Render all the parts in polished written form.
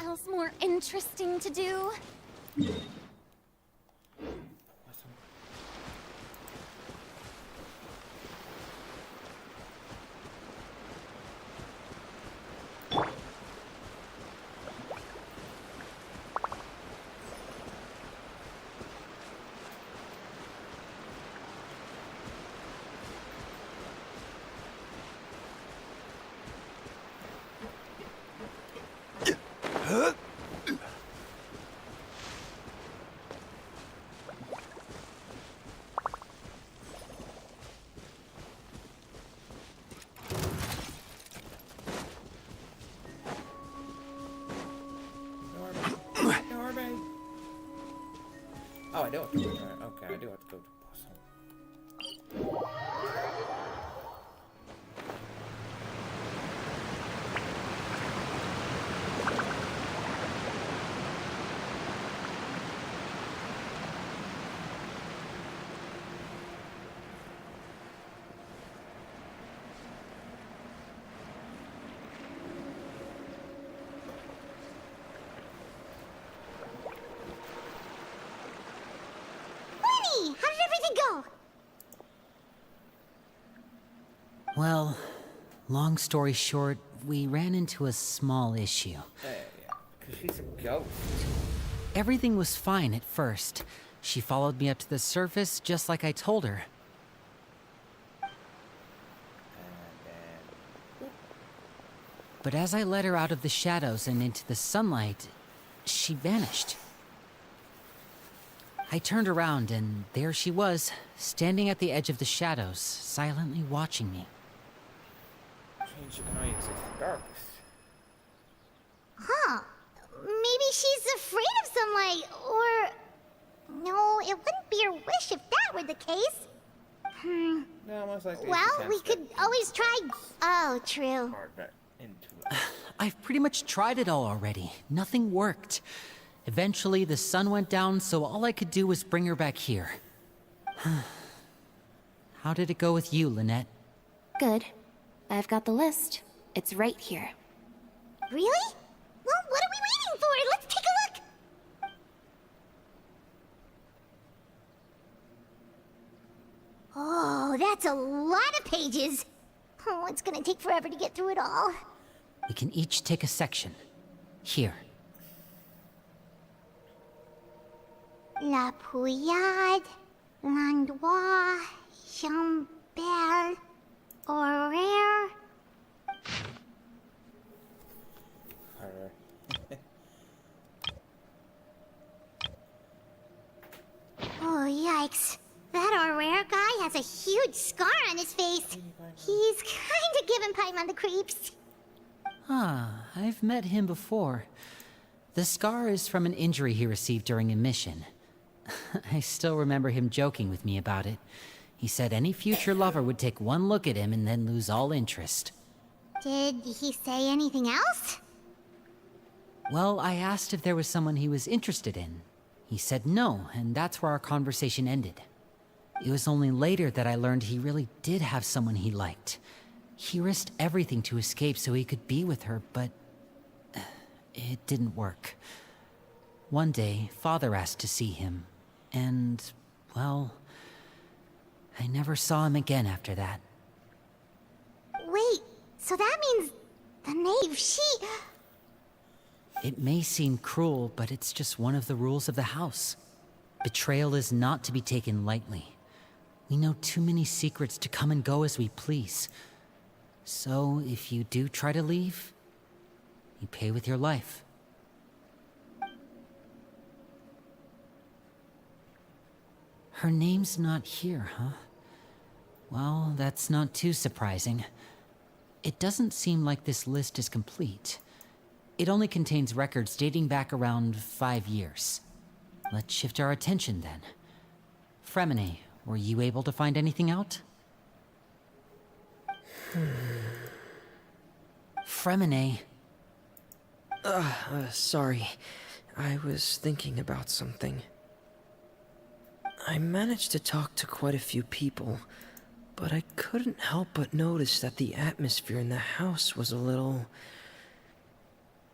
else more interesting to do? Oh, I do have to go to it. Okay, I do have to go to Boston. How did everything go? Well, long story short, we ran into a small issue. Yeah, because she's a ghost. Everything was fine at first. She followed me up to the surface just like I told her. But as I led her out of the shadows and into the sunlight, she vanished. I turned around and there she was, standing at the edge of the shadows, silently watching me. Change can only exist in darkness. Huh. Maybe she's afraid of sunlight, or... No, it wouldn't be her wish if that were the case. No, most likely. Well, we could always try... Oh, true. Into it. I've pretty much tried it all already. Nothing worked. Eventually, the sun went down, so all I could do was bring her back here. How did it go with you, Lynette? Good. I've got the list. It's right here. Really? Well, what are we waiting for? Let's take a look! Oh, that's a lot of pages. Oh, it's gonna take forever to get through it all. We can each take a section. Here. La Pouillade, L'Endroit, Chambert, Horaire. Oh, yikes. That Horaire guy has a huge scar on his face. He's kinda giving Paimon the creeps. Ah, I've met him before. The scar is from an injury he received during a mission. I still remember him joking with me about it. He said any future lover would take one look at him and then lose all interest. Did he say anything else? Well, I asked if there was someone he was interested in. He said no, and that's where our conversation ended. It was only later that I learned he really did have someone he liked. He risked everything to escape so he could be with her, but it didn't work. One day, Father asked to see him, and, well, I never saw him again after that. Wait, so that means the knave, It may seem cruel, but it's just one of the rules of the house. Betrayal is not to be taken lightly. We know too many secrets to come and go as we please. So, if you do try to leave, you pay with your life. Her name's not here, huh? Well, that's not too surprising. It doesn't seem like this list is complete. It only contains records dating back around 5 years. Let's shift our attention then. Fremine, were you able to find anything out? Fremine. Sorry. I was thinking about something. I managed to talk to quite a few people, but I couldn't help but notice that the atmosphere in the house was a little...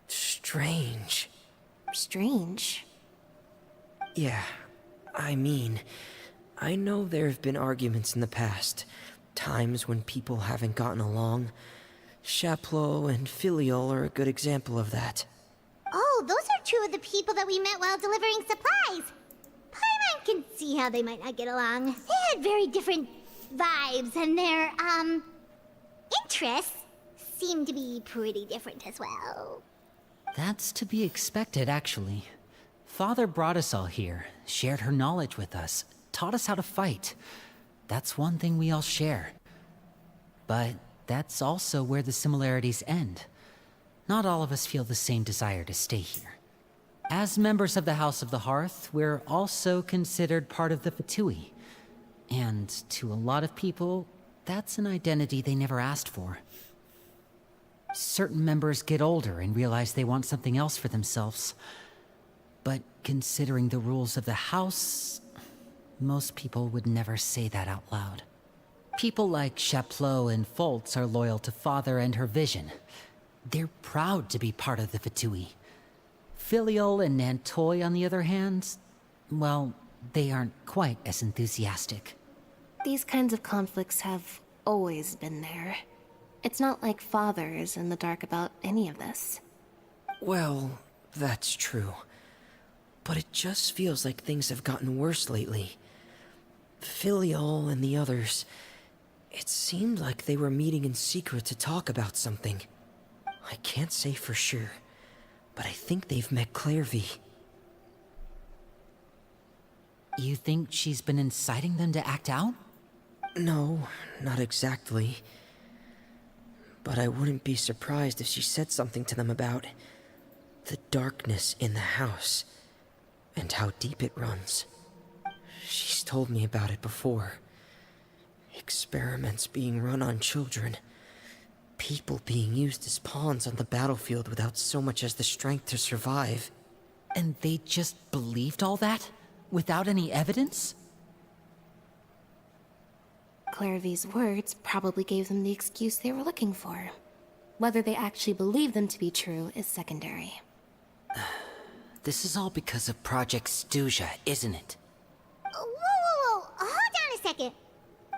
strange. strange. Strange. Yeah, I mean, I know there have been arguments in the past, times when people haven't gotten along. Chaplot and Filiol are a good example of that. Oh, those are two of the people that we met while delivering supplies. Paimon can see how they might not get along. They had very different vibes, and their, interests seem to be pretty different as well. That's to be expected, actually. Father brought us all here, shared her knowledge with us, taught us how to fight. That's one thing we all share. But that's also where the similarities end. Not all of us feel the same desire to stay here. As members of the House of the Hearth, we're also considered part of the Fatui. And to a lot of people, that's an identity they never asked for. Certain members get older and realize they want something else for themselves. But considering the rules of the House, most people would never say that out loud. People like Chaplot and Foltz are loyal to Father and her vision. They're proud to be part of the Fatui. Filiol and Nantoy, on the other hand, well, they aren't quite as enthusiastic. These kinds of conflicts have always been there. It's not like Father is in the dark about any of this. Well, that's true. But it just feels like things have gotten worse lately. Filiol and the others, it seemed like they were meeting in secret to talk about something. I can't say for sure, but I think they've met Clairvy. You think she's been inciting them to act out? No, not exactly. But I wouldn't be surprised if she said something to them about the darkness in the house and how deep it runs. She's told me about it before. Experiments being run on children. People being used as pawns on the battlefield without so much as the strength to survive. And they just believed all that? Without any evidence? Clairvy's words probably gave them the excuse they were looking for. Whether they actually believe them to be true is secondary. This is all because of Project Stuja, isn't it? Whoa. Hold on a second.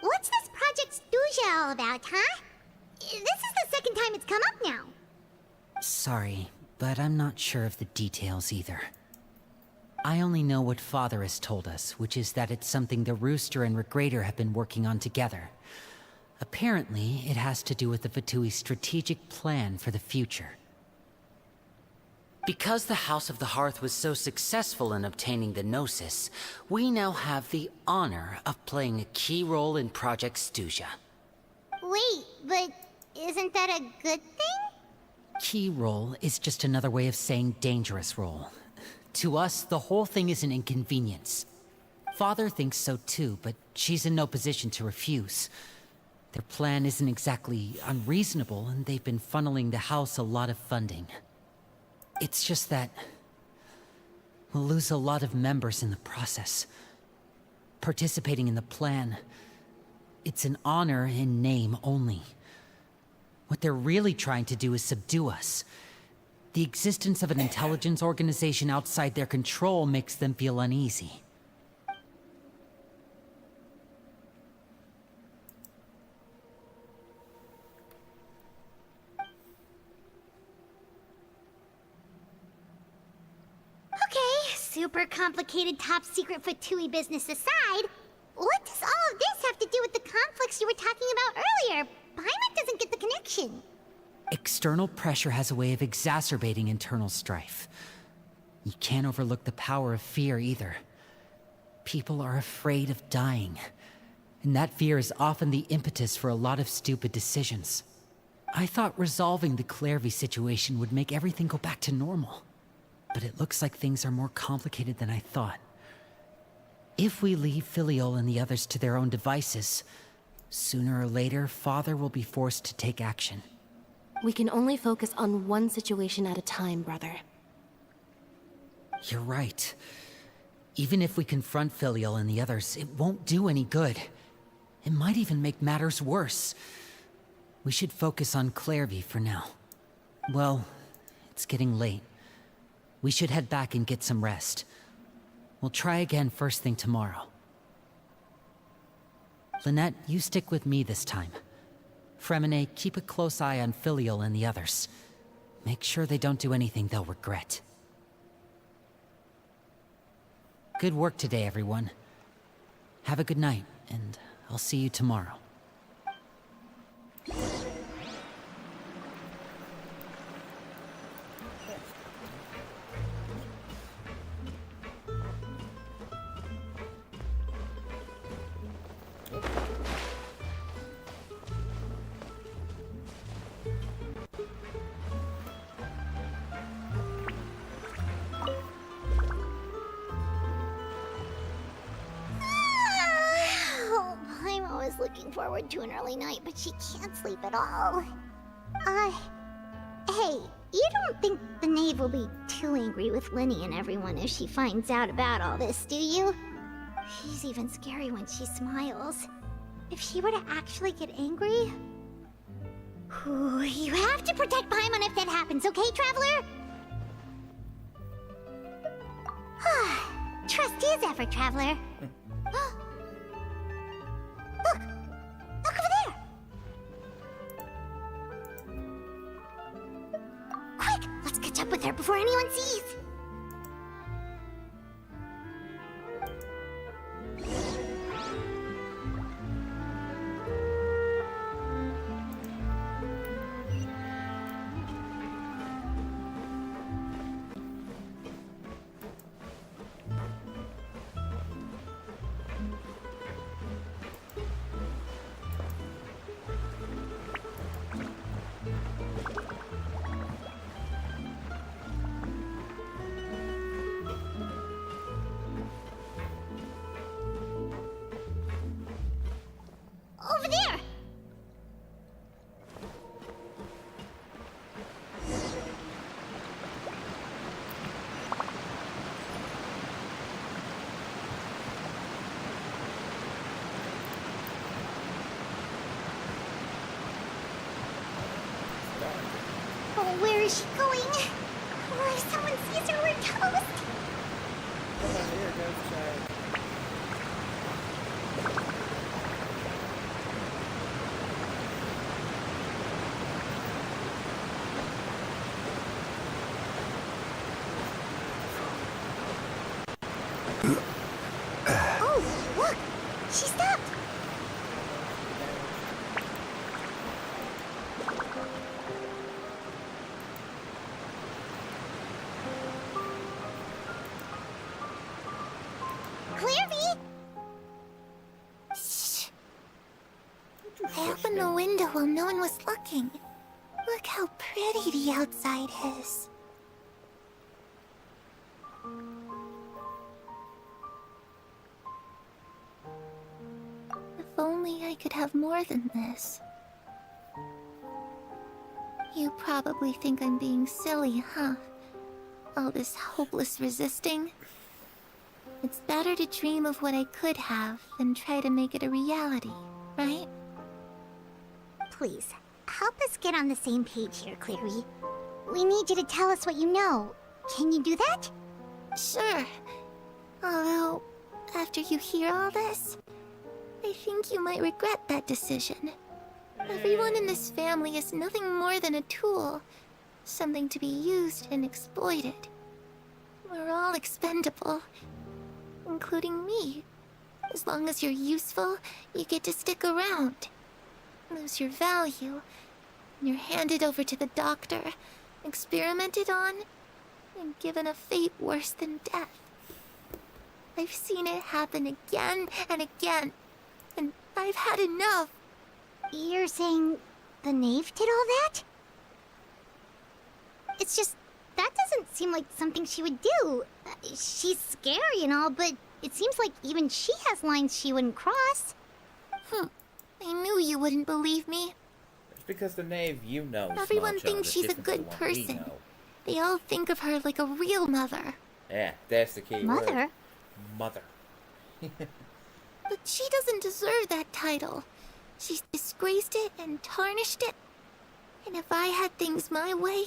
What's this Project Stuja all about, huh? This is the second time it's come up now. Sorry, but I'm not sure of the details either. I only know what Father has told us, which is that it's something the Rooster and Regrader have been working on together. Apparently, it has to do with the Fatui's strategic plan for the future. Because the House of the Hearth was so successful in obtaining the Gnosis, we now have the honor of playing a key role in Project Stuja. Wait, but isn't that a good thing? Key role is just another way of saying dangerous role. To us, the whole thing is an inconvenience. Father thinks so too, but she's in no position to refuse. Their plan isn't exactly unreasonable, and they've been funneling the house a lot of funding. It's just that we'll lose a lot of members in the process. Participating in the plan, it's an honor in name only. What they're really trying to do is subdue us. The existence of an intelligence organization outside their control makes them feel uneasy. Okay, super complicated top secret Fatui business aside, what does all of this have to do with the conflicts you were talking about earlier? Paimon doesn't get the connection. External pressure has a way of exacerbating internal strife. You can't overlook the power of fear either. People are afraid of dying, and that fear is often the impetus for a lot of stupid decisions. I thought resolving the Clairvy situation would make everything go back to normal, but it looks like things are more complicated than I thought. If we leave Filiol and the others to their own devices, sooner or later, Father will be forced to take action. We can only focus on one situation at a time, brother. You're right. Even if we confront Filiol and the others, it won't do any good. It might even make matters worse. We should focus on Clairvy for now. Well, it's getting late. We should head back and get some rest. We'll try again first thing tomorrow. Lynette, you stick with me this time. Fremine, keep a close eye on Filial and the others. Make sure they don't do anything they'll regret. Good work today, everyone. Have a good night, and I'll see you tomorrow. Oh, I'm always looking forward to an early night, but she can't sleep at all. Hey, you don't think the knave will be too angry with Linny and everyone if she finds out about all this, do you? She's even scary when she smiles. If she were to actually get angry... Ooh, you have to protect Paimon if that happens, okay, Traveler? Trust is ever, Traveler. Look! Look over there! Quick! Let's catch up with her before anyone sees! Over there! Oh, where is she going? Oh, if someone sees her, we're toast! Come on, here goes child. Oh, look! She stopped! Clearly! Shh! I opened the window while no one was looking. Look how pretty the outside is. If only I could have more than this. You probably think I'm being silly, huh? All this hopeless resisting. It's better to dream of what I could have than try to make it a reality, right? Please, help us get on the same page here, Clary. We need you to tell us what you know. Can you do that? Sure. Although, after you hear all this, I think you might regret that decision. Everyone in this family is nothing more than a tool. Something to be used and exploited. We're all expendable. Including me. As long as you're useful, you get to stick around. Lose your value, and you're handed over to the doctor, experimented on, and given a fate worse than death. I've seen it happen again and again, and I've had enough. You're saying the knave did all that? It's just, that doesn't seem like something she would do. She's scary and all, but it seems like even she has lines she wouldn't cross. I knew you wouldn't believe me. It's because the knave you know. Everyone thinks she's a good person. They all think of her like a real mother. Yeah, that's the key Mother? word. Mother. But she doesn't deserve that title. She's disgraced it and tarnished it. And if I had things my way,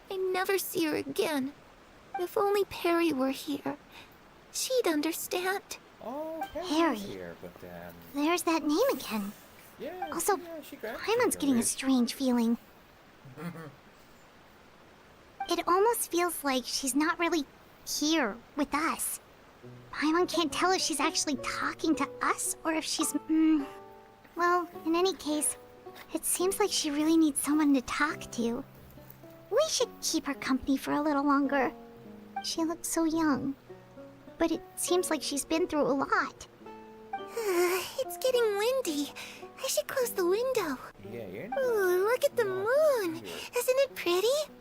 I'd never see her again. If only Perry were here, she'd understand. Oh, Harry. Harry's here, but There's that name again. yeah. Also, yeah, she grabbed Paimon's you, getting a right? strange feeling. It almost feels like she's not really here with us. Paimon can't tell if she's actually talking to us or if she's... Well, in any case, it seems like she really needs someone to talk to. We should keep her company for a little longer. She looks so young. But it seems like she's been through a lot. It's getting windy. I should close the window. Yeah, you're Ooh, look at the moon. Here. Isn't it pretty?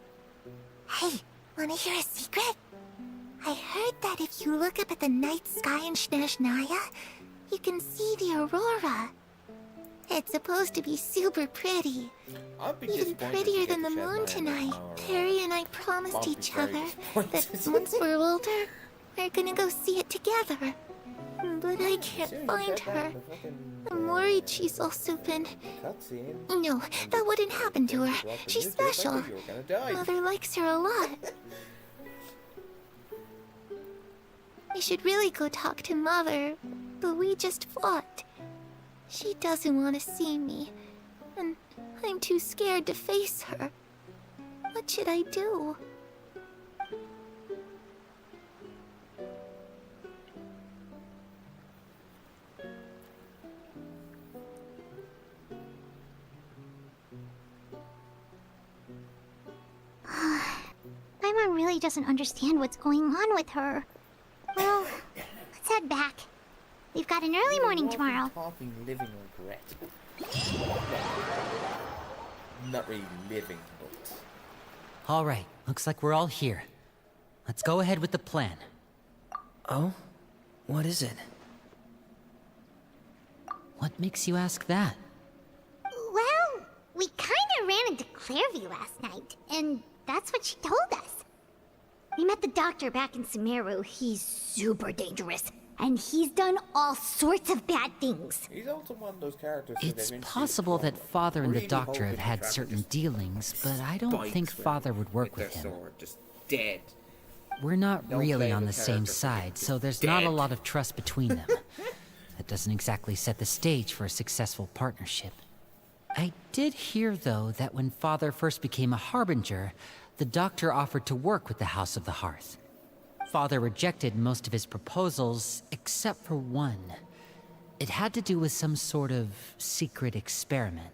Hey, wanna hear a secret? I heard that if you look up at the night sky in Snezhnaya, you can see the aurora. It's supposed to be super pretty. I'd be Even disappointed prettier if you than the get to moon shed my tonight. aurora. Perry and I promised I'll be each very other that disappointed. once we're older, we're gonna go see it together. But I As can't soon as you find said that, her. the fucking, I'm worried she's also been... cutscene. No, that wouldn't happen to her. Well, the She's news was special. like you were gonna die. Mother likes her a lot. I should really go talk to Mother, but we just fought. She doesn't want to see me, and I'm too scared to face her. What should I do? Paimon really doesn't understand what's going on with her. Well, let's head back. We've got an early morning Walking, tomorrow. Talking, living regret. Not really living, but All right, looks like we're all here. Let's go ahead with the plan. Oh? What is it? What makes you ask that? Well, we kinda ran into Clairvy last night, and that's what she told us. We met the doctor back in Sumeru. He's super dangerous, and he's done all sorts of bad things. he's also one of those characters. who It's they've introduced possible from that Father and the really Doctor have hoping had to trap certain just dealings, but I don't spikes think with- Father would work their with him. sword, just dead. We're not Don't really play on the the same character, side, just so there's not a dead. lot of trust between them. That doesn't exactly set the stage for a successful partnership. I did hear, though, that when Father first became a Harbinger, the Doctor offered to work with the House of the Hearth. Father rejected most of his proposals, except for one. It had to do with some sort of secret experiment.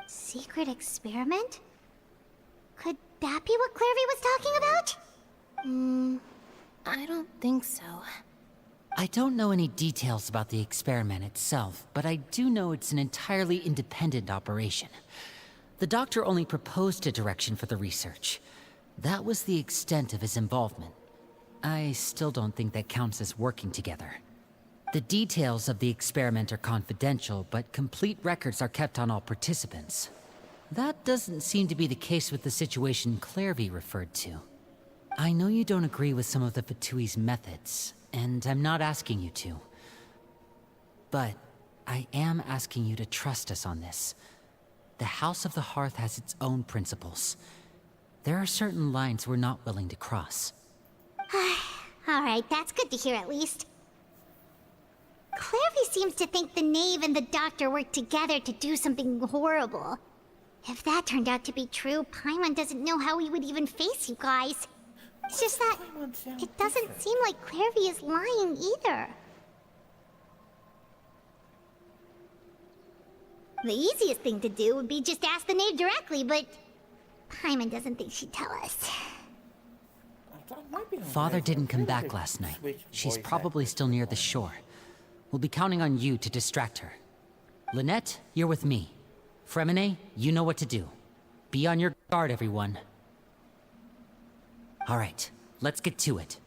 Secret experiment? Could that be what Clairvy was talking about? I don't think so. I don't know any details about the experiment itself, but I do know it's an entirely independent operation. The Doctor only proposed a direction for the research. That was the extent of his involvement. I still don't think that counts as working together. The details of the experiment are confidential, but complete records are kept on all participants. That doesn't seem to be the case with the situation Clairvy referred to. I know you don't agree with some of the Fatui's methods, and I'm not asking you to. But I am asking you to trust us on this. The House of the Hearth has its own principles. There are certain lines we're not willing to cross. Alright, that's good to hear at least. Clairvy seems to think the Knave and the Doctor worked together to do something horrible. If that turned out to be true, Paimon doesn't know how he would even face you guys. It's just that it doesn't seem like Clairvy is lying either. The easiest thing to do would be just ask the Knave directly, but Paimon doesn't think she'd tell us. That might be on Father there. didn't I come feel like back they last night. switched She's voice probably actors still near the before. shore. We'll be counting on you to distract her. Lynette, you're with me. Fremine, you know what to do. Be on your guard, everyone. All right, let's get to it.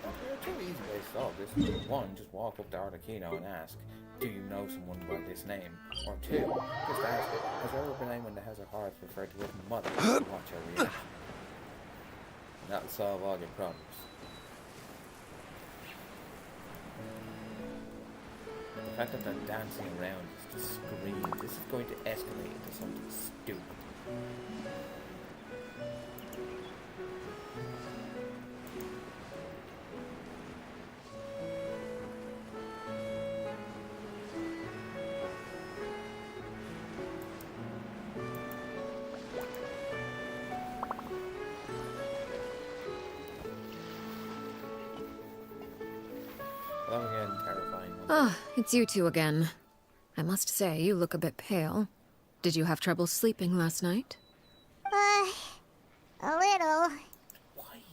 There are two easy ways to solve this. One, just walk up to Arlecchino and ask, do you know someone by this name? Or two, just ask, has there ever been anyone that has a heart referred to as mother? Watch her reaction. That'll solve all your problems. The fact that they're dancing around is just screams. This is going to escalate into something stupid. Well, again, terrifying one. Ah, it's you two again. I must say, you look a bit pale. Did you have trouble sleeping last night? A little.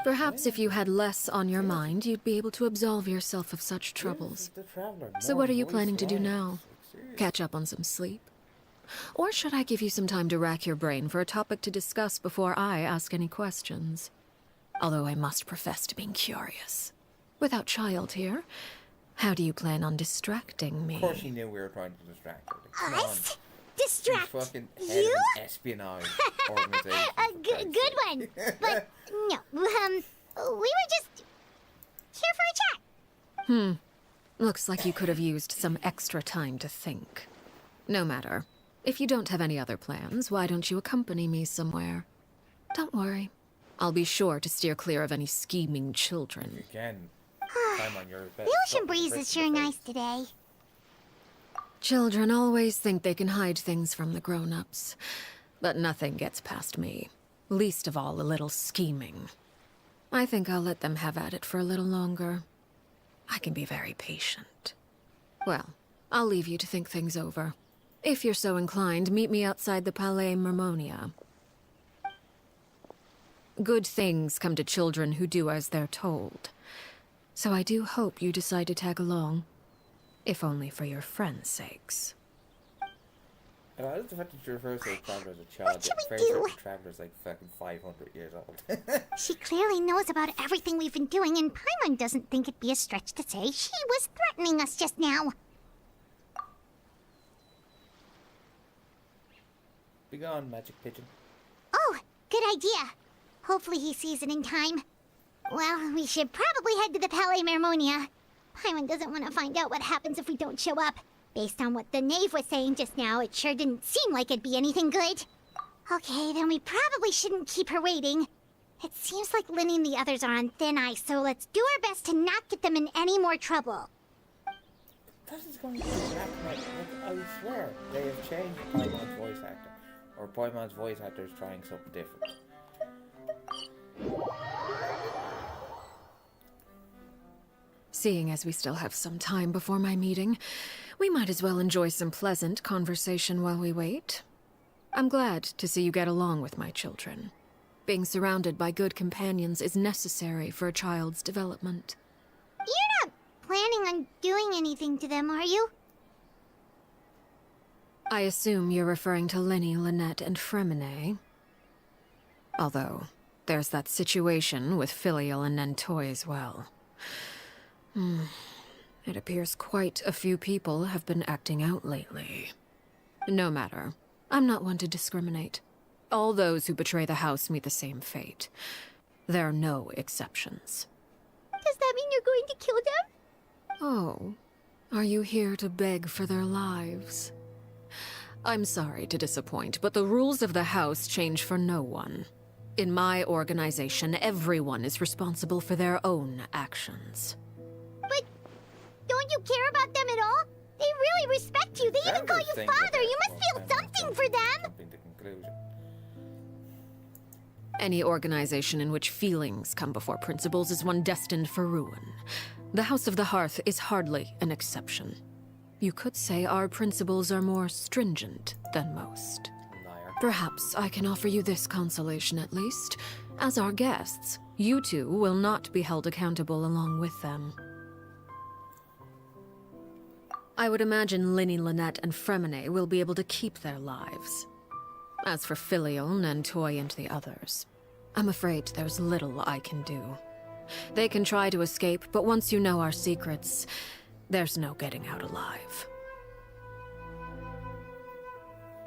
Perhaps if you had less on your mind, you'd be able to absolve yourself of such troubles. The traveler. So what are you planning to do now? Catch up on some sleep? Or should I give you some time to rack your brain for a topic to discuss before I ask any questions? Although I must profess to being curious. Without child here, how do you plan on distracting me? Of course he knew we were trying to distract her. Come on. Us? Distract You fucking head you? of an espionage organization. A good one. But no, we were just here for a chat. Looks like you could have used some extra time to think. No matter. If you don't have any other plans, why don't you accompany me somewhere? Don't worry. I'll be sure to steer clear of any scheming children. Again, time on your bed. The ocean breeze is sure nice today. Children always think they can hide things from the grown-ups. But nothing gets past me. Least of all a little scheming. I think I'll let them have at it for a little longer. I can be very patient. Well, I'll leave you to think things over. If you're so inclined, meet me outside the Palais Mermonia. Good things come to children who do as they're told. So I do hope you decide to tag along. If only for your friends' sakes. I like the fact that you refer to the traveler as a child. What should we Very do? The traveler's like fucking 500 years old. She clearly knows about everything we've been doing, and Paimon doesn't think it'd be a stretch to say she was threatening us just now. Be gone, magic pigeon. Oh, good idea. Hopefully he sees it in time. Well, we should probably head to the Palais Mermonia. Paimon doesn't want to find out what happens if we don't show up. Based on what the knave was saying just now, it sure didn't seem like it'd be anything good. Okay, then we probably shouldn't keep her waiting. It seems like Linny and the others are on thin ice, so let's do our best to not get them in any more trouble. That is going to happen. I swear, they have changed Paimon's voice actor. Or Paimon's voice actor is trying something different. Seeing as we still have some time before my meeting, we might as well enjoy some pleasant conversation while we wait. I'm glad to see you get along with my children. Being surrounded by good companions is necessary for a child's development. You're not planning on doing anything to them, are you? I assume you're referring to Linny, Lynette, and Fremine. Although, there's that situation with Filial and Nentoy as well. It appears quite a few people have been acting out lately. No matter. I'm not one to discriminate. All those who betray the house meet the same fate. There are no exceptions. Does that mean you're going to kill them? Oh, are you here to beg for their lives? I'm sorry to disappoint, but the rules of the house change for no one. In my organization, everyone is responsible for their own actions. But don't you care about them at all? They really respect you. They even call you father. You must feel something for them. Jumping to conclusion. Any organization in which feelings come before principles is one destined for ruin. The House of the Hearth is hardly an exception. You could say our principles are more stringent than most. Liar. Perhaps I can offer you this consolation at least. As our guests, you two will not be held accountable along with them. I would imagine Linny, Lynette, and Fremine will be able to keep their lives. As for Filial, Nentoy, and the others, I'm afraid there's little I can do. They can try to escape, but once you know our secrets, there's no getting out alive.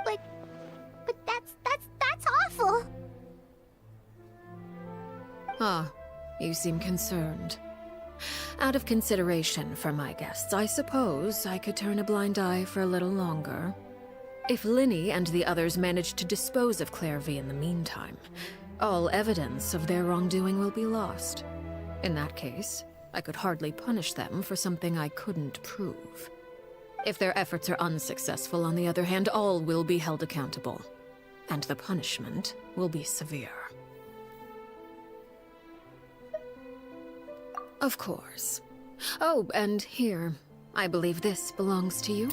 But that's awful. Ah, you seem concerned. Out of consideration for my guests, I suppose I could turn a blind eye for a little longer. If Linny and the others manage to dispose of Clairvy in the meantime, all evidence of their wrongdoing will be lost. In that case, I could hardly punish them for something I couldn't prove. If their efforts are unsuccessful, on the other hand, all will be held accountable. And the punishment will be severe. Of course. Oh, and here. I believe this belongs to you.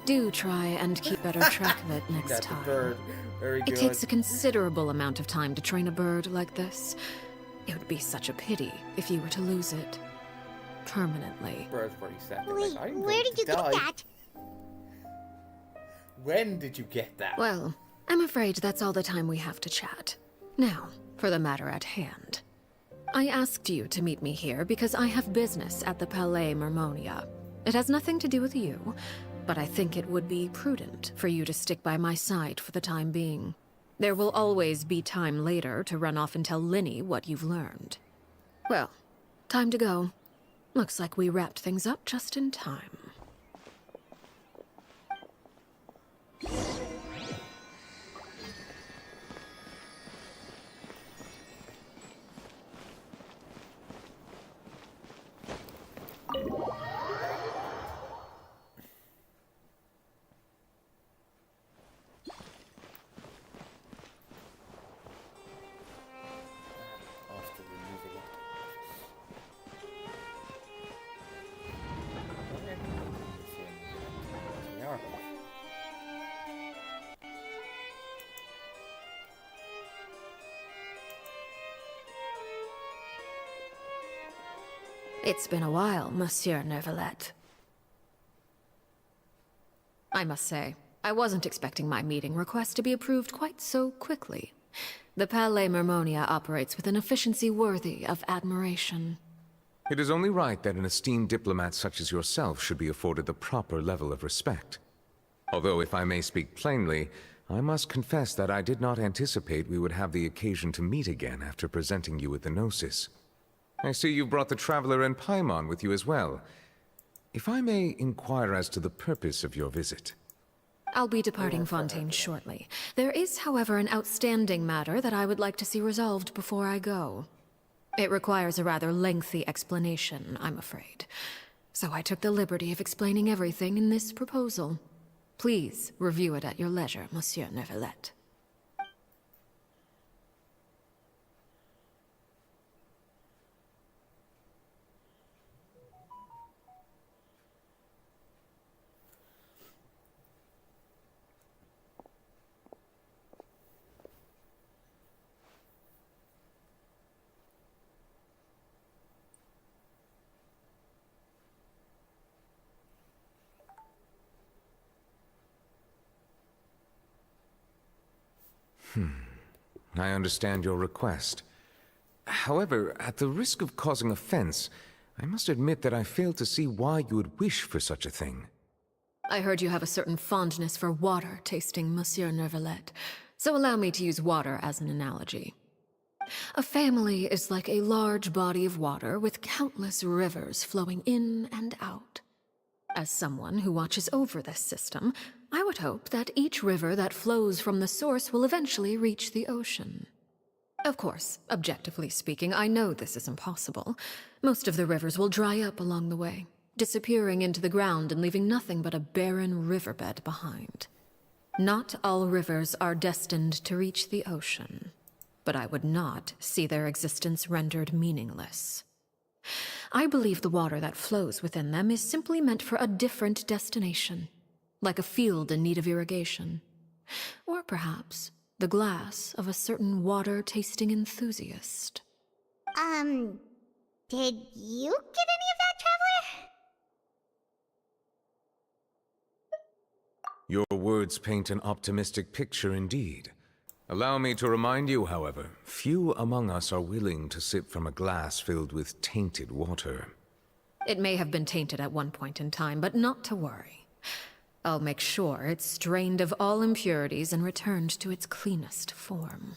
Do try and keep better track of it next That's a time. bird. Very good. It takes a considerable amount of time to train a bird like this. It would be such a pity if you were to lose it. Permanently. Bird's pretty sad. Wait, Like, I'm where going did to you get die. that? When did you get that? Well, I'm afraid that's all the time we have to chat. Now, for the matter at hand. I asked you to meet me here because I have business at the Palais Mermonia. It has nothing to do with you, but I think it would be prudent for you to stick by my side for the time being. There will always be time later to run off and tell Linny what you've learned. Well, time to go. Looks like we wrapped things up just in time. Lost to the music. We are. It's been a while, Monsieur Neuvillette. I must say, I wasn't expecting my meeting request to be approved quite so quickly. The Palais Mermonia operates with an efficiency worthy of admiration. It is only right that an esteemed diplomat such as yourself should be afforded the proper level of respect. Although, if I may speak plainly, I must confess that I did not anticipate we would have the occasion to meet again after presenting you with the Gnosis. I see you brought the Traveler and Paimon with you as well. If I may inquire as to the purpose of your visit. I'll be departing Fontaine shortly. There is, however, an outstanding matter that I would like to see resolved before I go. It requires a rather lengthy explanation, I'm afraid. So I took the liberty of explaining everything in this proposal. Please review it at your leisure, Monsieur Neuvillette. I understand your request. However, at the risk of causing offense, I must admit that I fail to see why you would wish for such a thing. I heard you have a certain fondness for water tasting, Monsieur Neuvillette, so allow me to use water as an analogy. A family is like a large body of water with countless rivers flowing in and out. As someone who watches over this system, I would hope that each river that flows from the source will eventually reach the ocean. Of course, objectively speaking, I know this is impossible. Most of the rivers will dry up along the way, disappearing into the ground and leaving nothing but a barren riverbed behind. Not all rivers are destined to reach the ocean, but I would not see their existence rendered meaningless. I believe the water that flows within them is simply meant for a different destination, like a field in need of irrigation. Or perhaps the glass of a certain water-tasting enthusiast. Did you get any of that, Traveler? Your words paint an optimistic picture indeed. Allow me to remind you, however, few among us are willing to sip from a glass filled with tainted water. It may have been tainted at one point in time, but not to worry. I'll make sure it's drained of all impurities and returned to its cleanest form.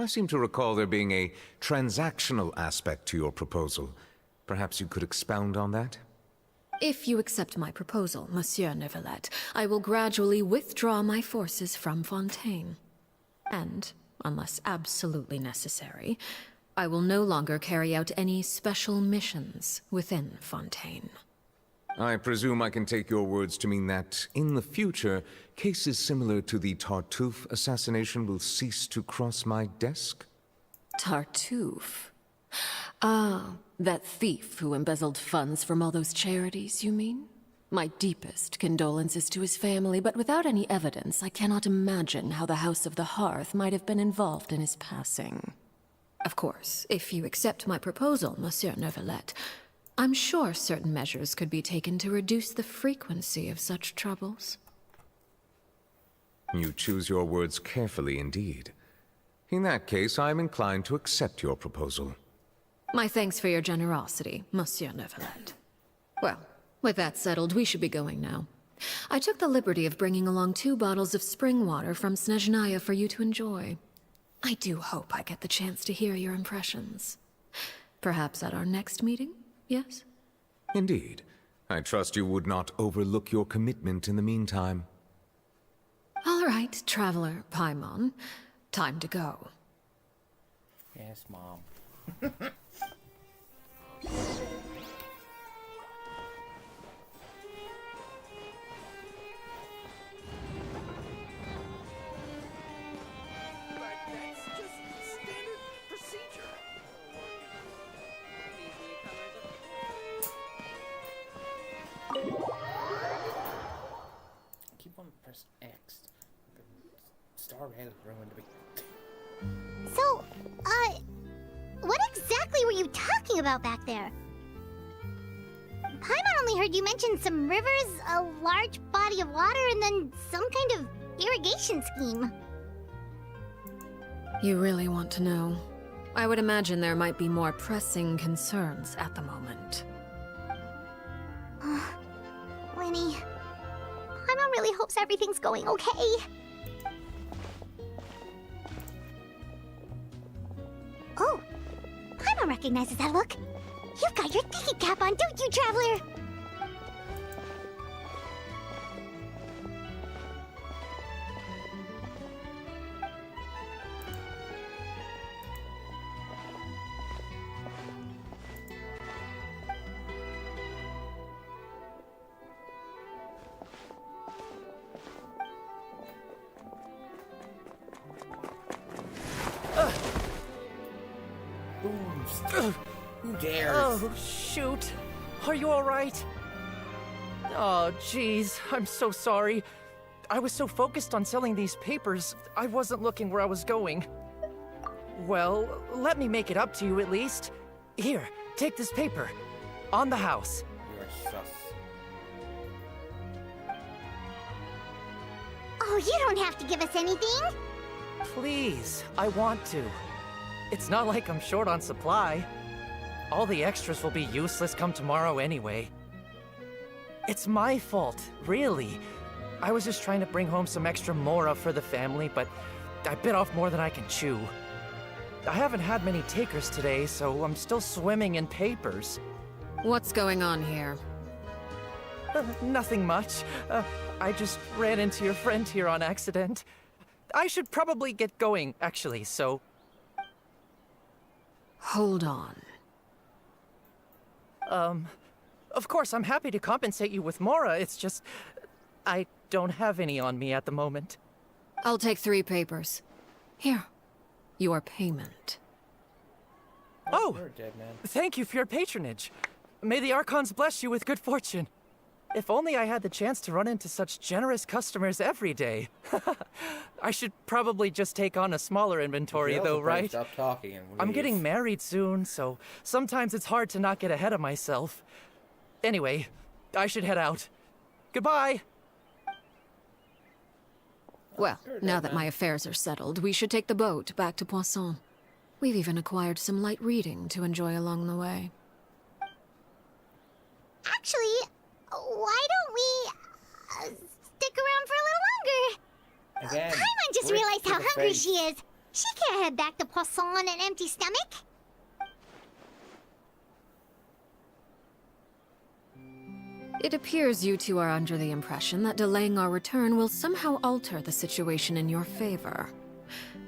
I seem to recall there being a transactional aspect to your proposal. Perhaps you could expound on that? If you accept my proposal, Monsieur Neuvillette, I will gradually withdraw my forces from Fontaine. And, unless absolutely necessary, I will no longer carry out any special missions within Fontaine. I presume I can take your words to mean that, in the future, cases similar to the Tartuffe assassination will cease to cross my desk? Tartuffe? Ah, that thief who embezzled funds from all those charities, you mean? My deepest condolences to his family, but without any evidence, I cannot imagine how the House of the Hearth might have been involved in his passing. Of course, if you accept my proposal, Monsieur Neuvillette, I'm sure certain measures could be taken to reduce the frequency of such troubles. You choose your words carefully indeed. In that case, I am inclined to accept your proposal. My thanks for your generosity, Monsieur Neuvillette. Well, with that settled, we should be going now. I took the liberty of bringing along 2 bottles of spring water from Snezhnaya for you to enjoy. I do hope I get the chance to hear your impressions. Perhaps at our next meeting, yes? Indeed. I trust you would not overlook your commitment in the meantime. All right, Traveler Paimon. Time to go. Yes, Mom. Keep on press X. Star Rail ruined me. So, what exactly were you talking about back there? Paimon only heard you mention some rivers, a large body of water, and then some kind of irrigation scheme. You really want to know? I would imagine there might be more pressing concerns at the moment. Winnie, Paimon really hopes everything's going okay. Oh, Paimon recognizes that look. You've got your thinking cap on, don't you, Traveler? Who dares? Oh, shoot. Are you all right? Oh, jeez. I'm so sorry. I was so focused on selling these papers, I wasn't looking where I was going. Well, let me make it up to you at least. Here, take this paper. On the house. You're sus. Oh, you don't have to give us anything. Please, I want to. It's not like I'm short on supply. All the extras will be useless come tomorrow anyway. It's my fault, really. I was just trying to bring home some extra mora for the family, but I bit off more than I can chew. I haven't had many takers today, so I'm still swimming in papers. What's going on here? Nothing much. I just ran into your friend here on accident. I should probably get going, actually, so... Hold on. Of course, I'm happy to compensate you with mora, it's just... I don't have any on me at the moment. I'll take 3 papers. Here. Your payment. Oh! You're a dead man. Thank you for your patronage. May the Archons bless you with good fortune. If only I had the chance to run into such generous customers every day. I should probably just take on a smaller inventory, You though, also probably right? Stop talking and I'm leave. getting married soon, so sometimes it's hard to not get ahead of myself. Anyway, I should head out. Goodbye! Well, now that my affairs are settled, we should take the boat back to Poisson. We've even acquired some light reading to enjoy along the way. Actually, why don't we stick around for a little longer? Again. Paimon just Rick realized to how the hungry face. she is. She can't head back to Poisson on an empty stomach. It appears you two are under the impression that delaying our return will somehow alter the situation in your favor.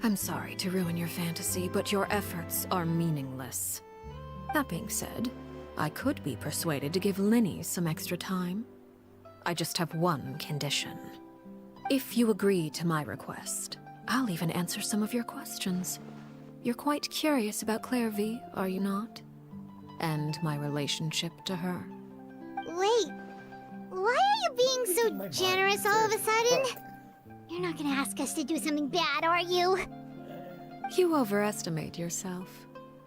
I'm sorry to ruin your fantasy, but your efforts are meaningless. That being said, I could be persuaded to give Linny some extra time. I just have one condition. If you agree to my request, I'll even answer some of your questions. You're quite curious about Clairvy, are you not? And my relationship to her. Wait, why are you being so generous all of a sudden? You're not gonna ask us to do something bad, are you? You overestimate yourself.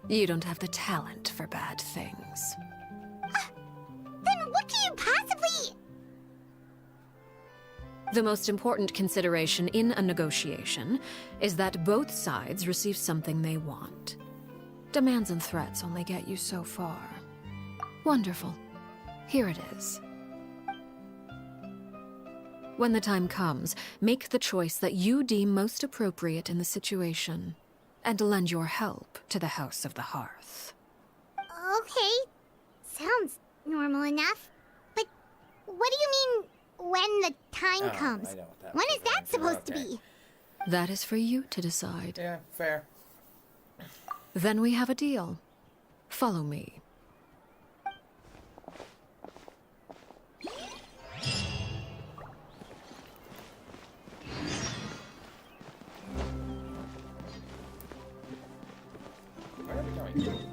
You don't have the talent for bad things. Then what can you possibly... The most important consideration in a negotiation is that both sides receive something they want. Demands and threats only get you so far. Wonderful. Here it is. When the time comes, make the choice that you deem most appropriate in the situation, and lend your help to the House of the Hearth. Okay, sounds normal enough. But what do you mean, when the time comes? I know what that When is means. that supposed to Okay. be? That is for you to decide. Yeah, fair. Then we have a deal. Follow me. Where are we going?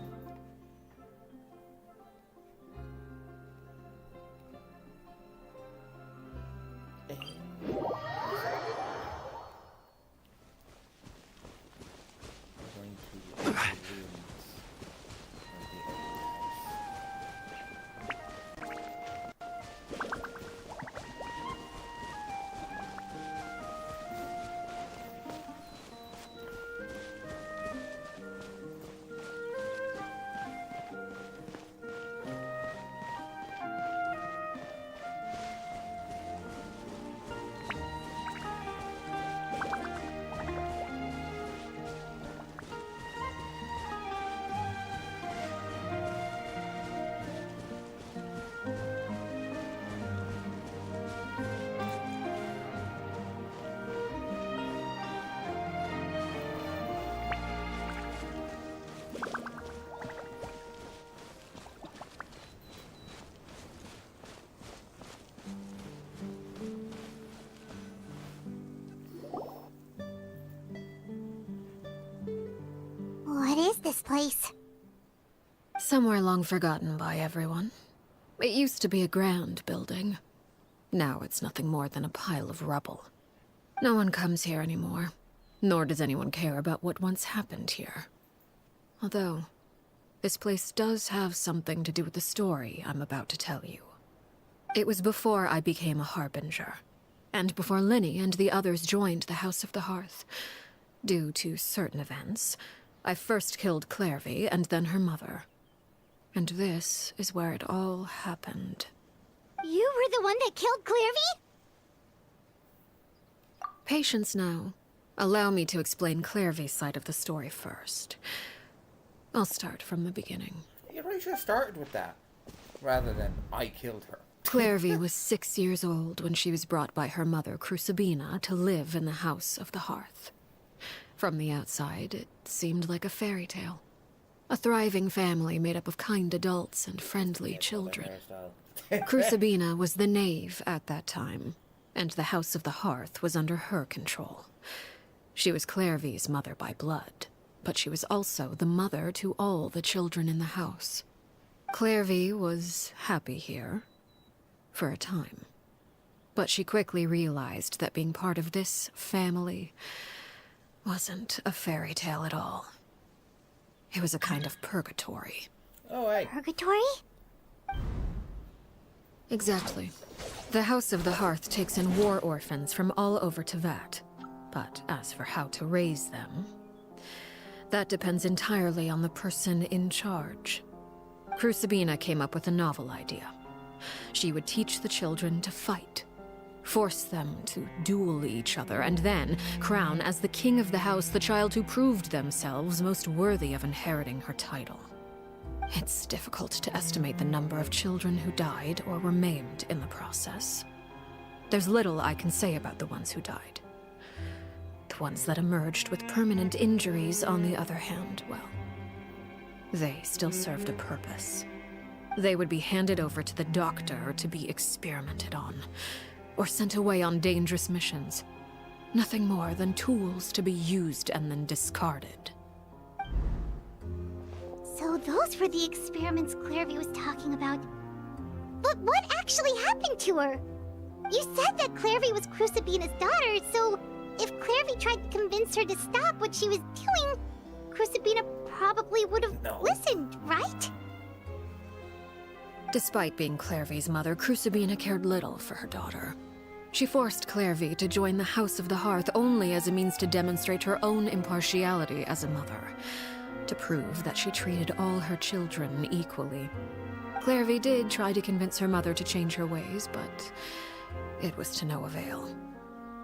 Going to the ruins of the old house. What is this place? Somewhere long forgotten by everyone. It used to be a grand building. Now it's nothing more than a pile of rubble. No one comes here anymore, nor does anyone care about what once happened here. Although, this place does have something to do with the story I'm about to tell you. It was before I became a Harbinger, and before Linny and the others joined the House of the Hearth. Due to certain events, I first killed Clairvy and then her mother. And this is where it all happened. You were the one that killed Clairvy? Patience now. Allow me to explain Clairvy's side of the story first. I'll start from the beginning. You really should have started with that, rather than I killed her. Clairvy was 6 years old when she was brought by her mother, Crucibina, to live in the House of the Hearth. From the outside, it seemed like a fairy tale. A thriving family made up of kind adults and friendly children. Crucibina was the knave at that time, and the House of the Hearth was under her control. She was Clairvy's mother by blood, but she was also the mother to all the children in the house. Clairvy was happy here, for a time. But she quickly realized that being part of this family wasn't a fairy tale at all. It was a kind of purgatory. Oh, hey. Purgatory? Exactly. The House of the Hearth takes in war orphans from all over Tevat. But as for how to raise them, that depends entirely on the person in charge. Crucibina came up with a novel idea. She would teach the children to fight. force them to duel each other, and then crown as the king of the house the child who proved themselves most worthy of inheriting her title. It's difficult to estimate the number of children who died or were maimed in the process. There's little I can say about the ones who died. The ones that emerged with permanent injuries, on the other hand, well, they still served a purpose. They would be handed over to the doctor to be experimented on, or sent away on dangerous missions. Nothing more than tools to be used and then discarded. So those were the experiments Clairvy was talking about. But what actually happened to her? You said that Clairvy was Crucibina's daughter, so if Clairvy tried to convince her to stop what she was doing, Crucibina probably would have listened, right? Despite being Clairvy's mother, Crucibina cared little for her daughter. She forced Clairvy to join the House of the Hearth only as a means to demonstrate her own impartiality as a mother, to prove that she treated all her children equally. Clairvy did try to convince her mother to change her ways, but it was to no avail.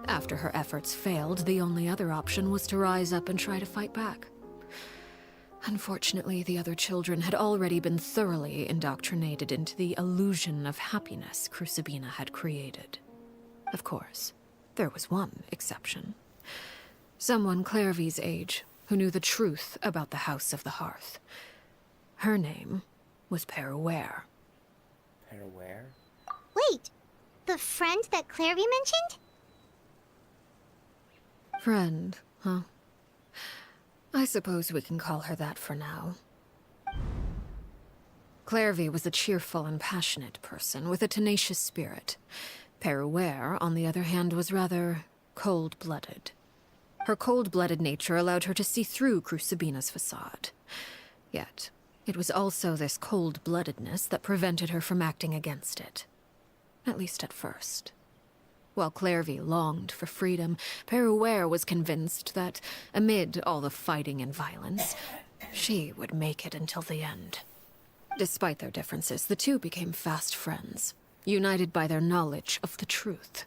After her efforts failed, the only other option was to rise up and try to fight back. Unfortunately, the other children had already been thoroughly indoctrinated into the illusion of happiness Crucibina had created. Of course, there was one exception. Someone Clairvy's age who knew the truth about the House of the Hearth. Her name was Peruere. Peruere? Wait, the friend that Clairvy mentioned? Friend, huh? I suppose we can call her that for now. Clairvy was a cheerful and passionate person with a tenacious spirit. Peruere, on the other hand, was rather cold-blooded. Her cold-blooded nature allowed her to see through Crucibina's facade. Yet, it was also this cold-bloodedness that prevented her from acting against it. At least at first. While Clairvy longed for freedom, Peruere was convinced that, amid all the fighting and violence, she would make it until the end. Despite their differences, the two became fast friends, united by their knowledge of the truth.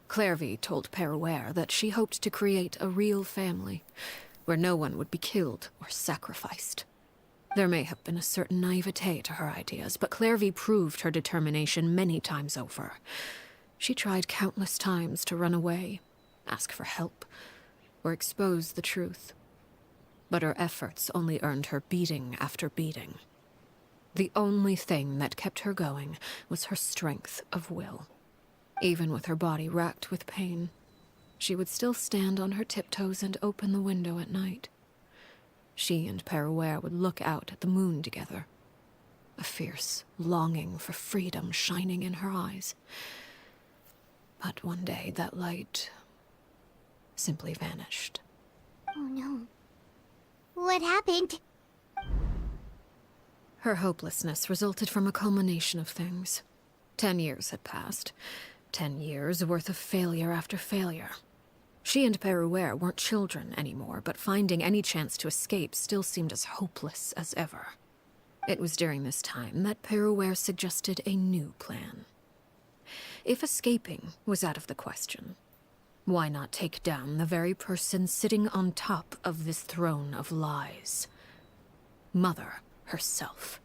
Clairvy told Peruere that she hoped to create a real family, where no one would be killed or sacrificed. There may have been a certain naivete to her ideas, but Clairvy proved her determination many times over. She tried countless times to run away, ask for help, or expose the truth. But her efforts only earned her beating after beating. The only thing that kept her going was her strength of will. Even with her body racked with pain, she would still stand on her tiptoes and open the window at night. She and Peruere would look out at the moon together, a fierce longing for freedom shining in her eyes. But one day, that light simply vanished. Oh no. What happened? Her hopelessness resulted from a culmination of things. 10 years had passed. 10 years worth of failure after failure. She and Peruere weren't children anymore, but finding any chance to escape still seemed as hopeless as ever. It was during this time that Peruere suggested a new plan. If escaping was out of the question, why not take down the very person sitting on top of this throne of lies? Mother herself.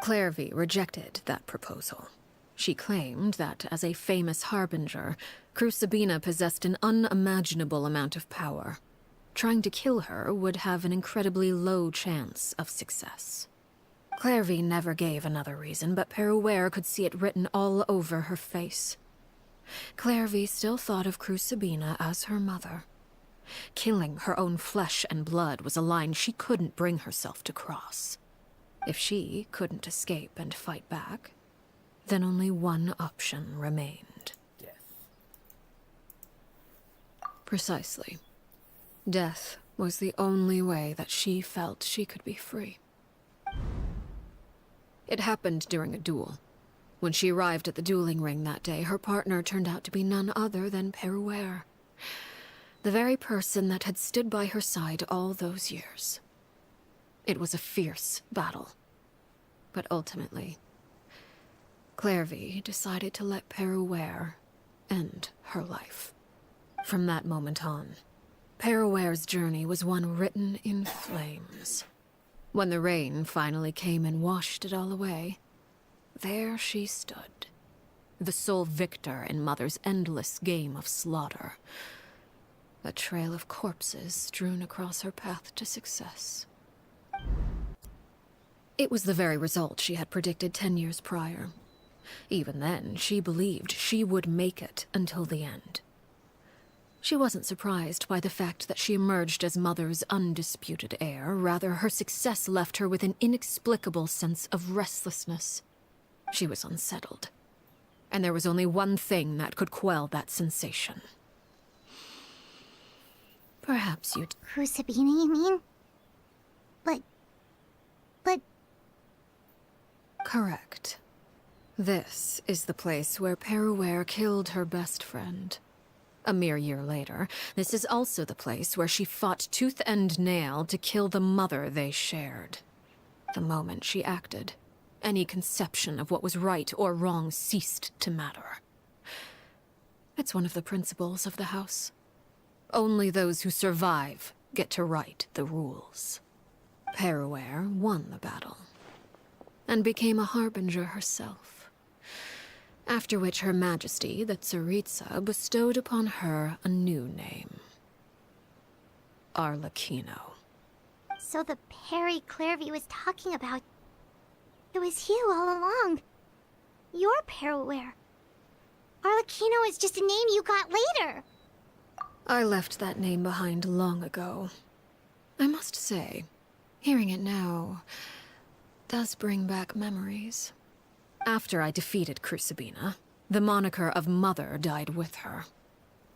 Clairvy rejected that proposal. She claimed that, as a famous harbinger, Crucibina possessed an unimaginable amount of power. Trying to kill her would have an incredibly low chance of success. Clairvy never gave another reason, but Peruere could see it written all over her face. Clairvy still thought of Crucibina as her mother. Killing her own flesh and blood was a line she couldn't bring herself to cross. If she couldn't escape and fight back, then only one option remained. Death. Precisely. Death was the only way that she felt she could be free. It happened during a duel. When she arrived at the dueling ring that day, her partner turned out to be none other than Peruere, the very person that had stood by her side all those years. It was a fierce battle. But ultimately, Clairvy decided to let Peruere end her life. From that moment on, Paraware's journey was one written in flames. When the rain finally came and washed it all away, there she stood, the sole victor in Mother's endless game of slaughter. A trail of corpses strewn across her path to success. It was the very result she had predicted 10 years prior. Even then, she believed she would make it until the end. She wasn't surprised by the fact that she emerged as Mother's undisputed heir. Rather, her success left her with an inexplicable sense of restlessness. She was unsettled. And there was only one thing that could quell that sensation. Perhaps you'd... Crucibina, you mean? But... Correct. This is the place where Paraware killed her best friend. A mere year later, this is also the place where she fought tooth and nail to kill the mother they shared. The moment she acted, any conception of what was right or wrong ceased to matter. It's one of the principles of the house. Only those who survive get to write the rules. Paraware won the battle, and became a harbinger herself. After which Her Majesty, the Tsaritsa, bestowed upon her a new name. Arlecchino. So the Perry Clairvy was talking about... It was you all along. You're Paraware. Arlecchino is just a name you got later. I left that name behind long ago. I must say, hearing it now does bring back memories. After I defeated Crucibina, the moniker of Mother died with her.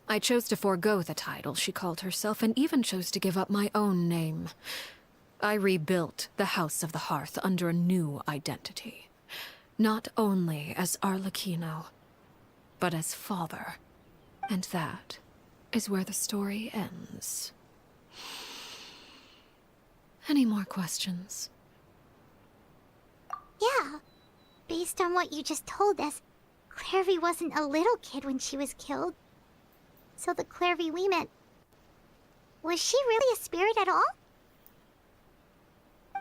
I chose to forego the title she called herself, and even chose to give up my own name. I rebuilt the House of the Hearth under a new identity. Not only as Arlecchino, but as father. And that is where the story ends. Any more questions? Yeah. Based on what you just told us, Clairvy wasn't a little kid when she was killed. So the Clairvy we met... Was she really a spirit at all?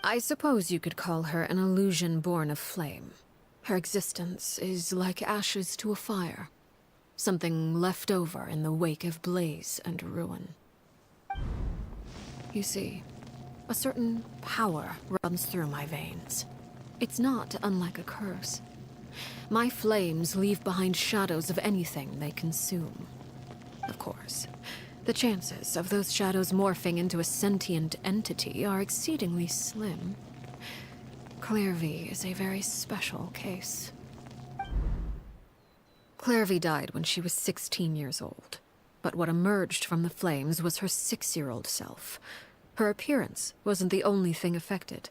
I suppose you could call her an illusion born of flame. Her existence is like ashes to a fire. Something left over in the wake of blaze and ruin. You see, a certain power runs through my veins. It's not unlike a curse. My flames leave behind shadows of anything they consume. Of course, the chances of those shadows morphing into a sentient entity are exceedingly slim. Clairvy is a very special case. Clairvy died when she was 16 years old, but what emerged from the flames was her 6-year-old self. Her appearance wasn't the only thing affected.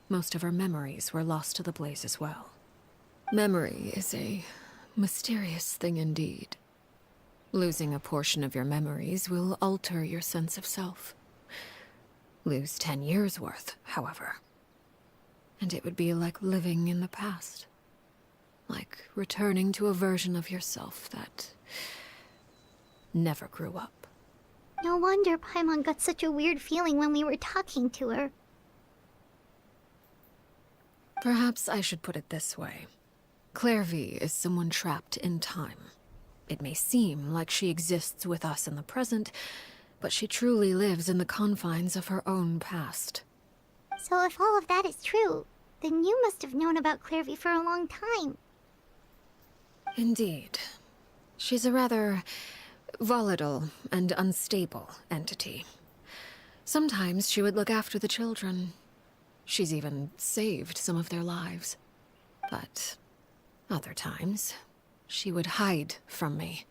Most of her memories were lost to the blaze as well. Memory is a mysterious thing indeed. Losing a portion of your memories will alter your sense of self. Lose 10 years' worth, however, and it would be like living in the past. Like returning to a version of yourself that never grew up. No wonder Paimon got such a weird feeling when we were talking to her. Perhaps I should put it this way. Clairvy is someone trapped in time. It may seem like she exists with us in the present, but she truly lives in the confines of her own past. So if all of that is true, then you must have known about Clairvy for a long time. Indeed. She's a rather volatile and unstable entity. Sometimes she would look after the children. She's even saved some of their lives. But other times, she would hide from me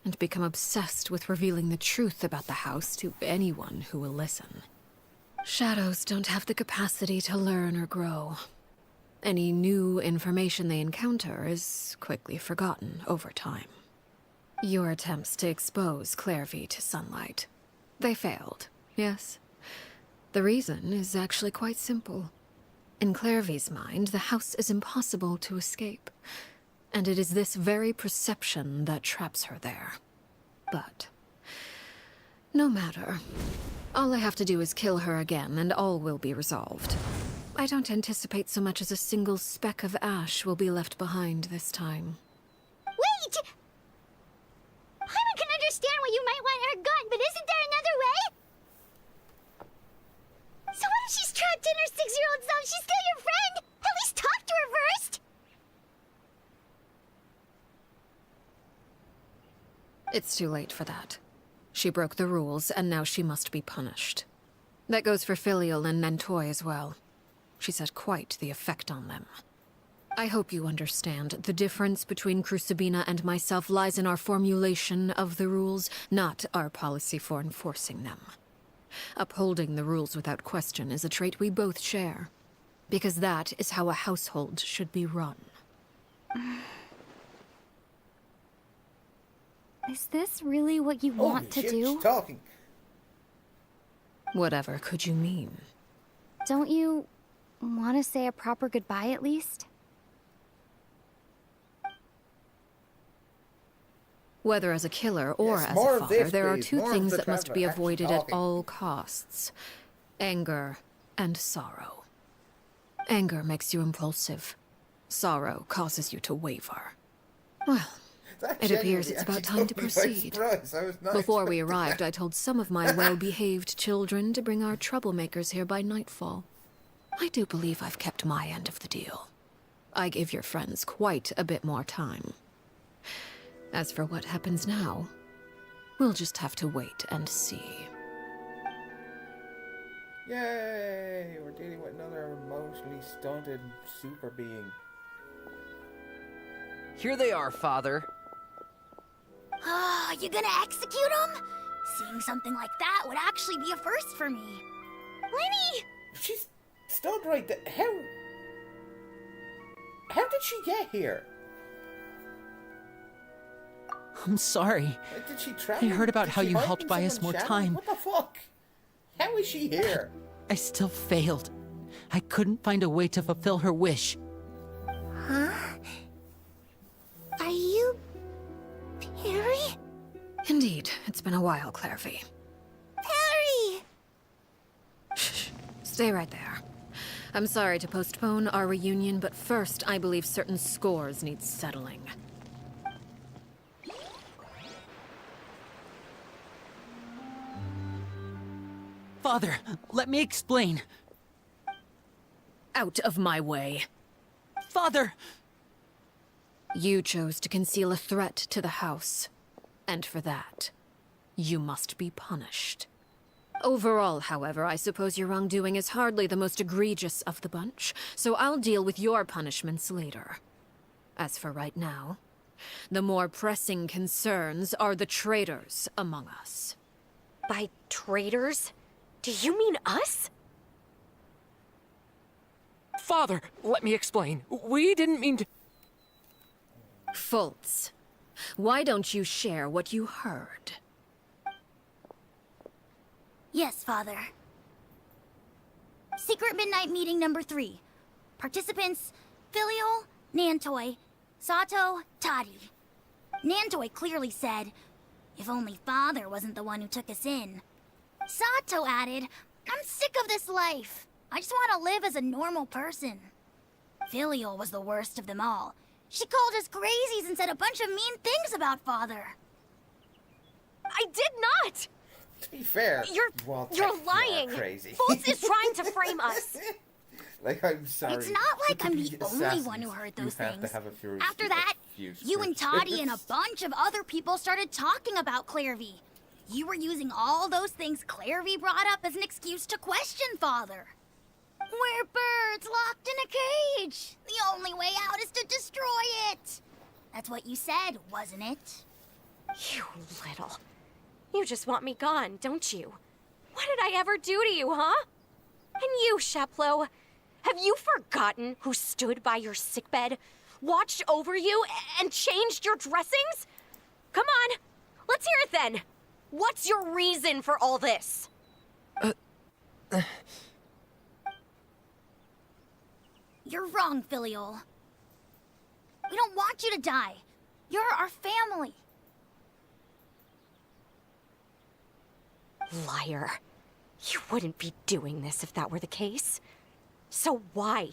and become obsessed with revealing the truth about the house to anyone who will listen. Shadows don't have the capacity to learn or grow. Any new information they encounter is quickly forgotten over time. Your attempts to expose Clairvy to sunlight. They failed, yes? The reason is actually quite simple. In Clairvy's mind, the house is impossible to escape. and it is this very perception that traps her there. But no matter. All I have to do is kill her again, and all will be resolved. I don't anticipate so much as a single speck of ash will be left behind this time. Wait! Paimon can understand why you might want her gone, but isn't there another way? So what if she's trapped in her 6-year-old self? She's still your friend! At least talk to her first! It's too late for that. She broke the rules, and now she must be punished. That goes for Filial and Nantoy as well. She's had quite the effect on them. I hope you understand. The difference between Crucibina and myself lies in our formulation of the rules, not our policy for enforcing them. Upholding the rules without question is a trait we both share, because that is how a household should be run. Is this really what you want to Holy shit, do? she's talking. Whatever could you mean? Don't you want to say a proper goodbye at least? Whether as a killer or Yes, as more a of father, this, there are please. two More of things the that must Trevor be actually avoided at talking. all costs. Anger and sorrow. Anger makes you impulsive. Sorrow causes you to waver. Well, That it appears genuinely it's about actually time to took me by proceed. surprise. I was not Before we expecting arrived, I told some of my well-behaved children to bring our troublemakers here by nightfall. I do believe I've kept my end of the deal. I gave your friends quite a bit more time. As for what happens now, we'll just have to wait and see. Yay! We're dealing with another emotionally stunted super being. Here they are, Father. Ah, you gonna execute him? Seeing something like that would actually be a first for me. Lenny! She's stood right there. How did she get here? I'm sorry. Did she try? I heard about Did how she you hide helped in buy us someone's more shadow? time. What the fuck? How is she here? I still failed. I couldn't find a way to fulfill her wish. Huh? Are you... Perry? Indeed, it's been a while, Clairvy. Perry! Shh. Stay right there. I'm sorry to postpone our reunion, but first, I believe certain scores need settling. Father, let me explain. Out of my way. Father! You chose to conceal a threat to the house. And for that, you must be punished. Overall, however, I suppose your wrongdoing is hardly the most egregious of the bunch, so I'll deal with your punishments later. As for right now, the more pressing concerns are the traitors among us. By traitors? Do you mean us? Father, let me explain. We didn't mean to... Fultz, why don't you share what you heard? Yes, Father. Secret Midnight Meeting number 3. Participants, Filial, Nantoy, Sato, Toddy. Nantoy clearly said, if only Father wasn't the one who took us in. Sato added, I'm sick of this life. I just want to live as a normal person. Filial was the worst of them all. She called us crazies and said a bunch of mean things about Father. I did not! To be fair, You're you are lying! crazy. Fultz is trying to frame us! Like, I'm sorry. It's not like but to I'm be the only one who heard those you have things. to have a few After that, you and Toddy and a bunch of other people started talking about Clairvy. You were using all those things Clairvy brought up as an excuse to question Father. We're birds locked in a cage. The only way out is to destroy it. That's what you said, wasn't it? You little... You just want me gone, don't you? What did I ever do to you, huh? And you, Sheplo, have you forgotten who stood by your sickbed, watched over you, and changed your dressings? Come on, let's hear it then. What's your reason for all this? You're wrong, Filial. We don't want you to die. You're our family. Liar. You wouldn't be doing this if that were the case. So why?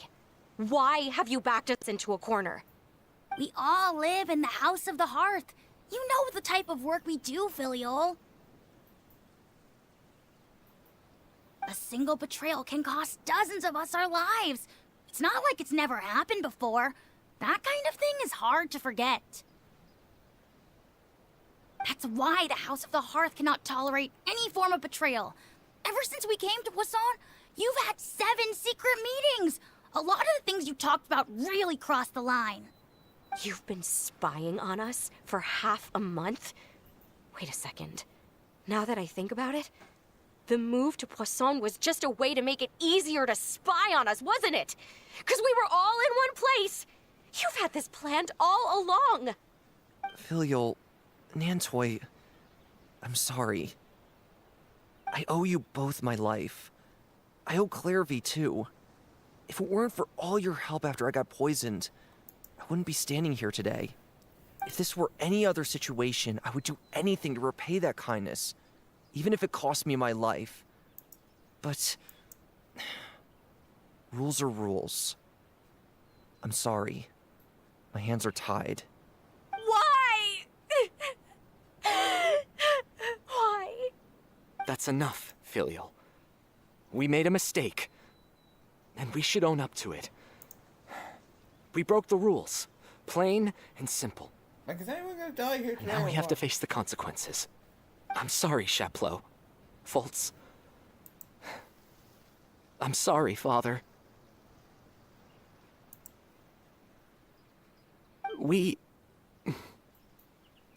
Why have you backed us into a corner? We all live in the House of the Hearth. You know the type of work we do, Filiol. A single betrayal can cost dozens of us our lives. It's not like it's never happened before. That kind of thing is hard to forget. That's why the House of the Hearth cannot tolerate any form of betrayal. Ever since we came to Poisson, you've had 7 secret meetings. A lot of the things you talked about really crossed the line. You've been spying on us for half a month? Wait a second. Now that I think about it, the move to Poisson was just a way to make it easier to spy on us, wasn't it? Because we were all in one place. You've had this planned all along. Filial, Nantoy, I'm sorry. I owe you both my life. I owe Clairvy too. If it weren't for all your help after I got poisoned, I wouldn't be standing here today. If this were any other situation, I would do anything to repay that kindness, even if it cost me my life. But rules are rules. I'm sorry. My hands are tied. Why? Why? That's enough, Filial. We made a mistake, and we should own up to it. We broke the rules, plain and simple. Like, is anyone gonna die here And today? now or we have what? to face the consequences. I'm sorry, Chaplot. Fultz. I'm sorry, Father. We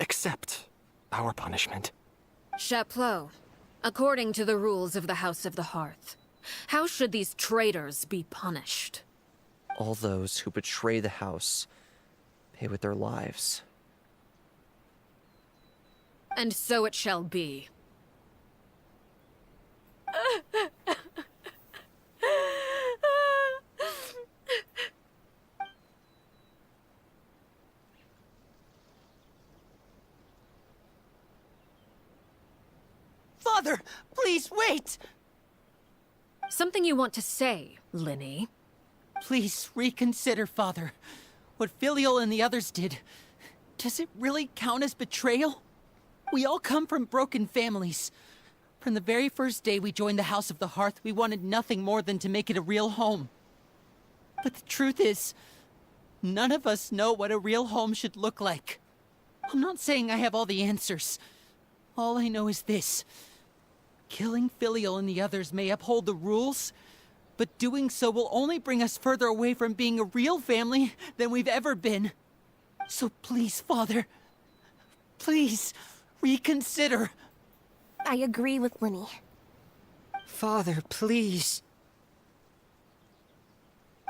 accept our punishment. Chaplot, according to the rules of the House of the Hearth, how should these traitors be punished? All those who betray the house pay with their lives. And so it shall be. Father, please wait! Something you want to say, Linny? Please reconsider, Father. What Filial and the others did, does it really count as betrayal? We all come from broken families. From the very first day we joined the House of the Hearth, we wanted nothing more than to make it a real home. But the truth is, none of us know what a real home should look like. I'm not saying I have all the answers. All I know is this. Killing Filial and the others may uphold the rules, but doing so will only bring us further away from being a real family than we've ever been. So please, Father, please reconsider. I agree with Linny. Father, please.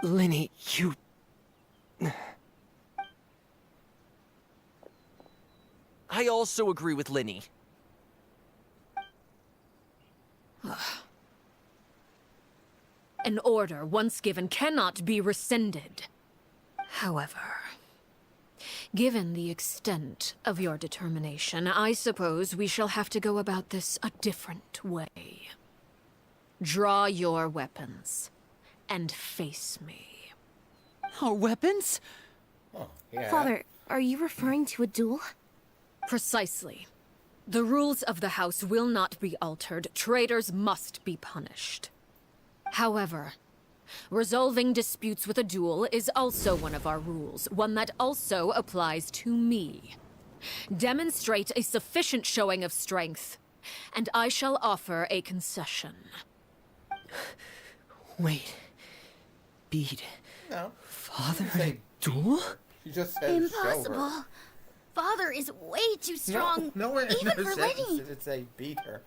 Linny, you... I also agree with Linny. An order once given cannot be rescinded. However, given the extent of your determination, I suppose we shall have to go about this a different way. Draw your weapons and face me. Our weapons? Oh, yeah. Father, are you referring to a duel? Precisely. The rules of the House will not be altered. Traitors must be punished. However, resolving disputes with a duel is also one of our rules, one that also applies to me. Demonstrate a sufficient showing of strength, and I shall offer a concession. Wait. Bede. No. Father, She didn't say duel? She just said Impossible. show her. Father is way too strong, No, nowhere in even her for sentence Linny. did it say beat her.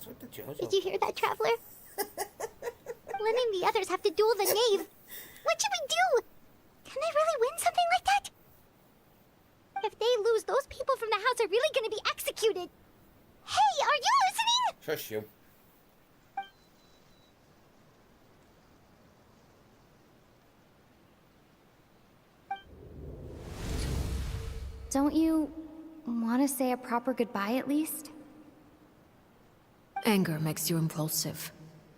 What's with the JoJo? Did you hear that, Traveler? Letting the others have to duel the knave. What should we do? Can they really win something like that? If they lose, those people from the house are really gonna be executed. Hey, are you listening? Shush you. Don't you want to say a proper goodbye at least? Anger makes you impulsive.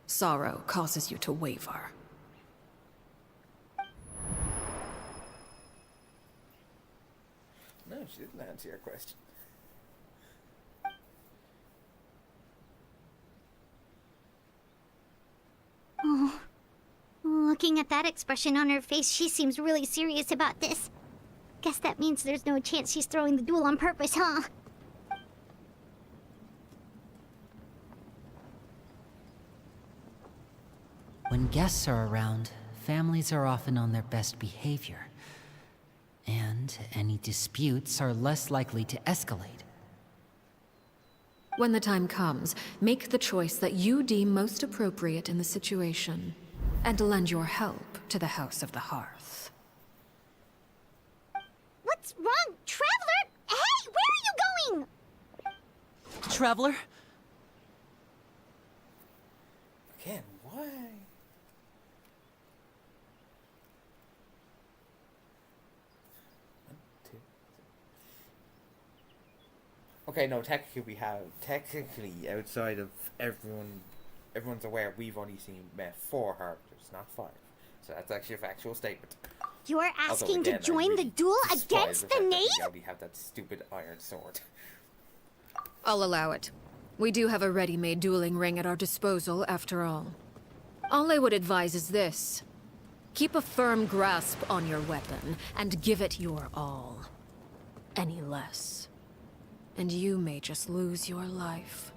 Sorrow causes you to waver. No, she didn't answer your question. Oh, looking at that expression on her face, she seems really serious about this. Guess that means there's no chance she's throwing the duel on purpose, huh? When guests are around, families are often on their best behavior. And any disputes are less likely to escalate. When the time comes, make the choice that you deem most appropriate in the situation, and lend your help to the House of the Hearth. What's wrong, Traveler? Hey, where are you going? Traveler? Again, why? Okay, no, technically outside of everyone's aware, we've only met 4 harvesters, not 5. So that's actually a factual statement. You're Although, asking again, to join the duel despise against the fact that knave? We already have that stupid iron sword. I'll allow it. We do have a ready-made dueling ring at our disposal, after all. All I would advise is this. Keep a firm grasp on your weapon, and give it your all. Any less, and you may just lose your life.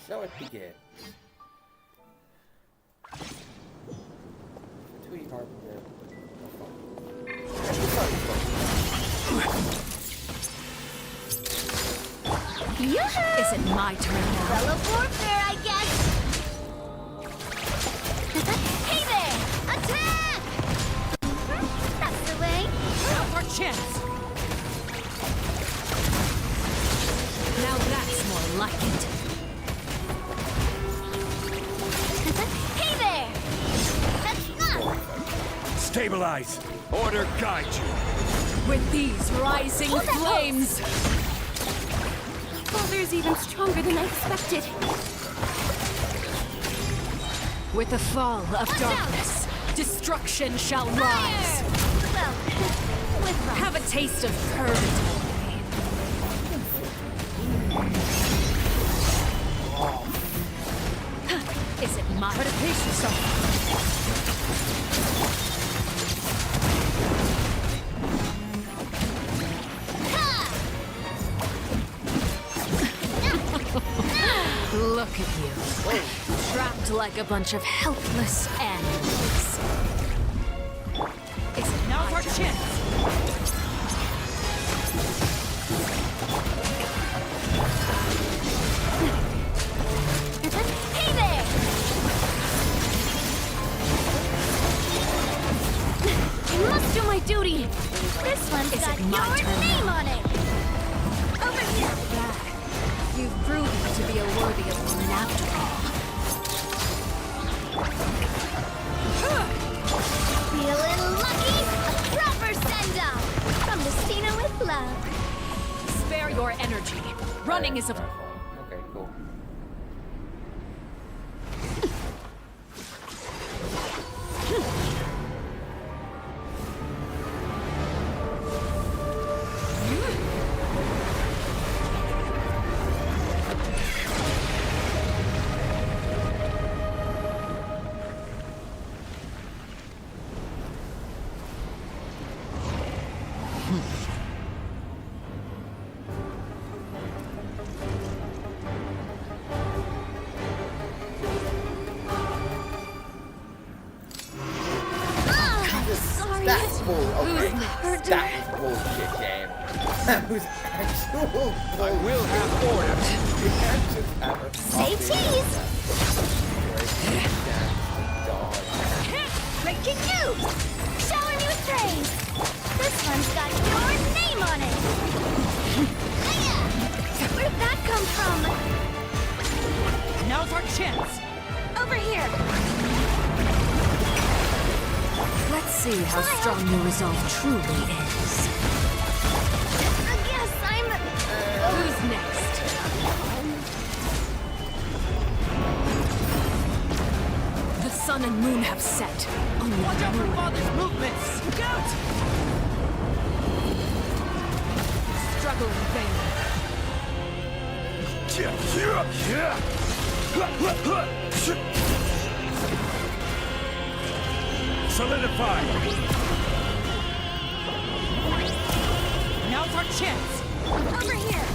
So it begins. Tweet harbinger. Is it my turn now? Fellow warfare, I guess. Hey there! Attack! That's the way. Now's our chance! Now that's more like it. Hey there! That's not. Stabilize! Order guide you! With these rising Hold that flames! Father's even stronger than I expected. With the fall of darkness, destruction shall rise! Well, with fun. Have a taste of purgatory. Is it my turn to pace yourself? Look at you. Trapped like a bunch of helpless animals. Is it now's our chance? Hey there! I must do my duty. This one's Is got it my your turn name now? on it. Over here. You've proven to be a worthy opponent after all. Feeling lucky? A proper send-off from Destina with love. Spare your energy. Running is of... Okay, cool. Sorry. That's bull. Okay, that is bullshit game. That was actual I will have order. You can't just have her Say cheese! Breaking news! Shower me with praise! This one's got your name on it! Hiya! Where'd that come from? Now's our chance! Over here! Let's see how strong your resolve truly is. I guess I'm... Who's next? The sun and moon have set. Watch out for Father's movements! Scout! Struggle in vain. Solidify! Now's our chance! Over here!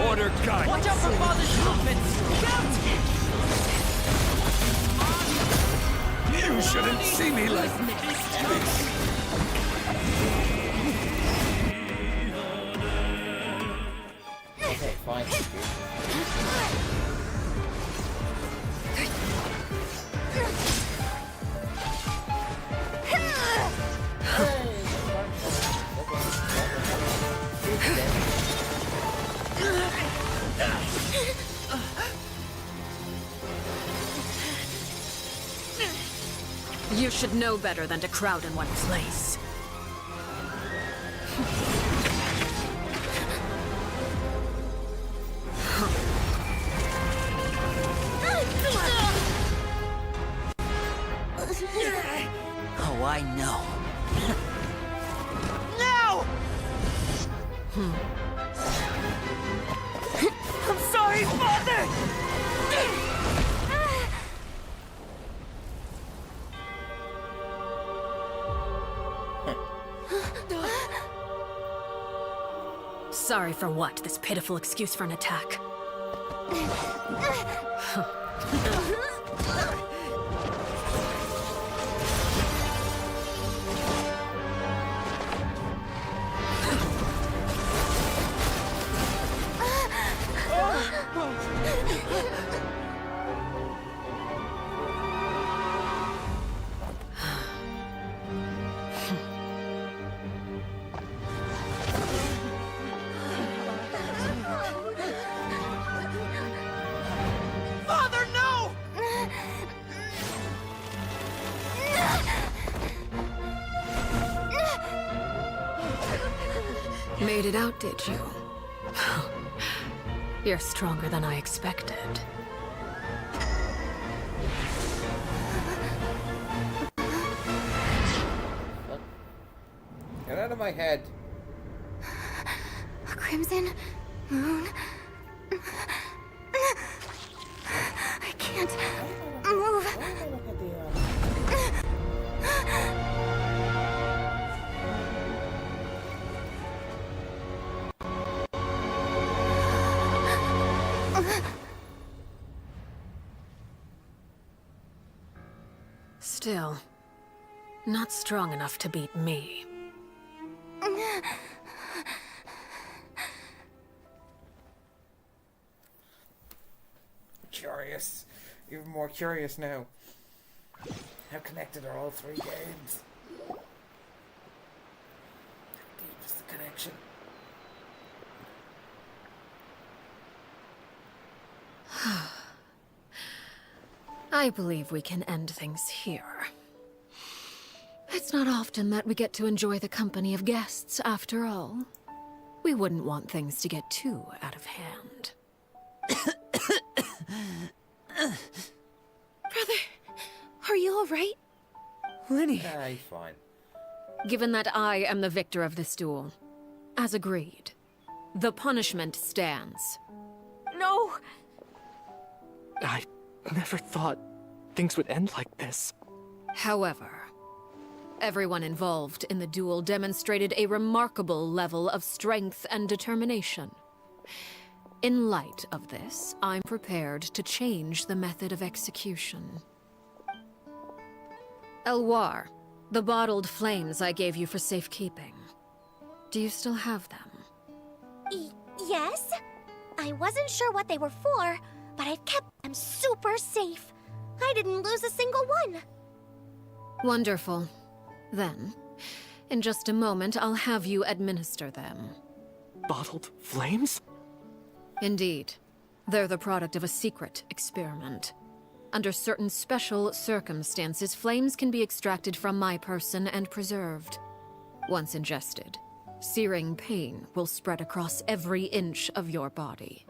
Order guide! Watch out for Father's movements! Scout! You shouldn't see me like this! Okay, fine. You should know better than to crowd in one place. Oh, I know. No! I'm sorry, Father! Sorry for what? This pitiful excuse for an attack. Father, no! Made it out, did you? You're stronger than I expected. Get out of my head. A crimson moon. I can't move. Still, not strong enough to beat me. Curious. Even more curious now. How connected are all three games? How deep is the connection? I believe we can end things here. It's not often that we get to enjoy the company of guests, after all. We wouldn't want things to get too out of hand. Brother, are you all right? Lenny, Ah, he's fine. Given that I am the victor of this duel, as agreed, the punishment stands. No! I never thought things would end like this. However, Everyone involved in the duel demonstrated a remarkable level of strength and determination. In light of this, I'm prepared to change the method of execution. Elwar, the bottled flames I gave you for safekeeping. Do you still have them? Yes? I wasn't sure what they were for, but I've kept them super safe. I didn't lose a single one. Wonderful. Then, in just a moment, I'll have you administer them. Bottled flames? Indeed. They're the product of a secret experiment. Under certain special circumstances, flames can be extracted from my person and preserved. Once ingested, searing pain will spread across every inch of your body.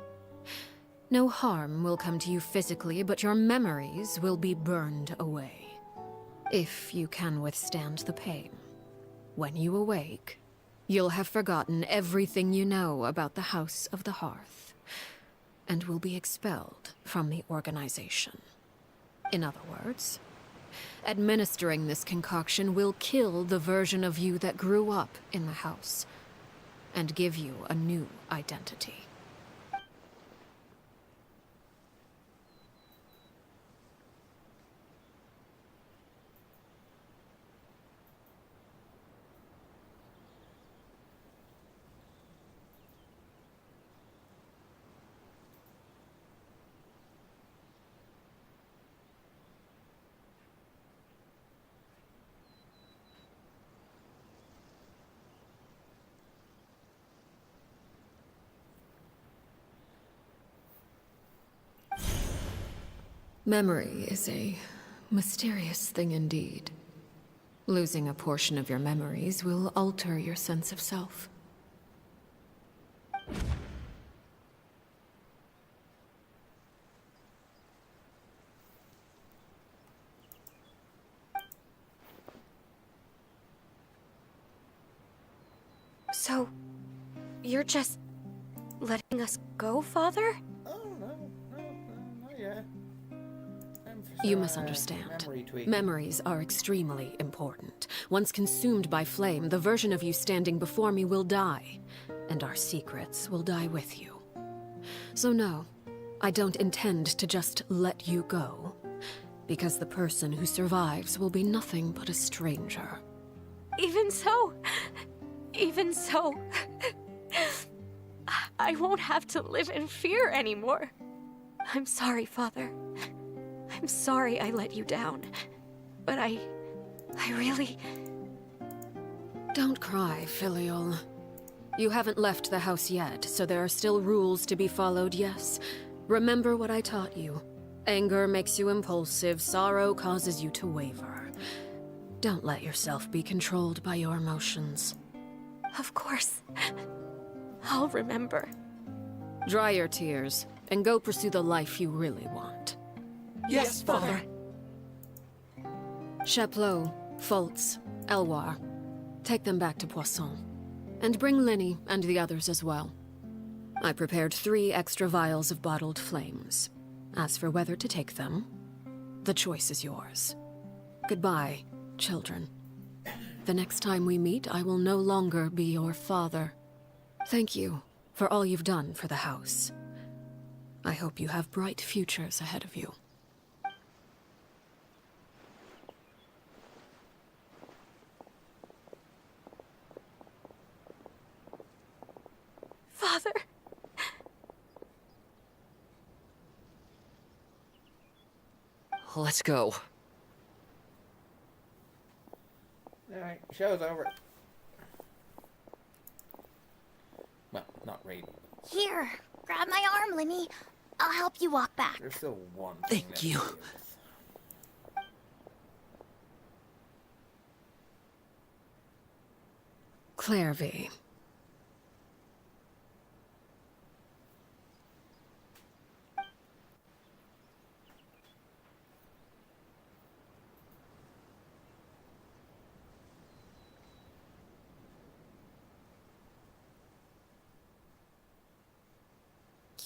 No harm will come to you physically, but your memories will be burned away. If you can withstand the pain. When you awake, you'll have forgotten everything you know about the House of the Hearth, and will be expelled from the organization. In other words, administering this concoction will kill the version of you that grew up in the house, and give you a new identity. Memory is a mysterious thing indeed. Losing a portion of your memories will alter your sense of self. So, you're just letting us go, Father? Oh, no, not yet. You misunderstand. Memories are extremely important. Once consumed by flame, the version of you standing before me will die, and our secrets will die with you. So no, I don't intend to just let you go, because the person who survives will be nothing but a stranger. Even so, I won't have to live in fear anymore. I'm sorry, Father. I'm sorry I let you down. But I really... Don't cry, Filial. You haven't left the house yet, so there are still rules to be followed, yes? Remember what I taught you. Anger makes you impulsive, sorrow causes you to waver. Don't let yourself be controlled by your emotions. Of course. I'll remember. Dry your tears, and go pursue the life you really want. Yes, Father. Chaplot, Foltz, Elwar. Take them back to Poisson. And bring Linny and the others as well. I prepared 3 extra vials of bottled flames. As for whether to take them, the choice is yours. Goodbye, children. The next time we meet, I will no longer be your father. Thank you for all you've done for the house. I hope you have bright futures ahead of you. Father. Let's go. Alright, show's over. Well, not really. Here, grab my arm, Linny. I'll help you walk back. There's still one thing Thank you. Clairvy.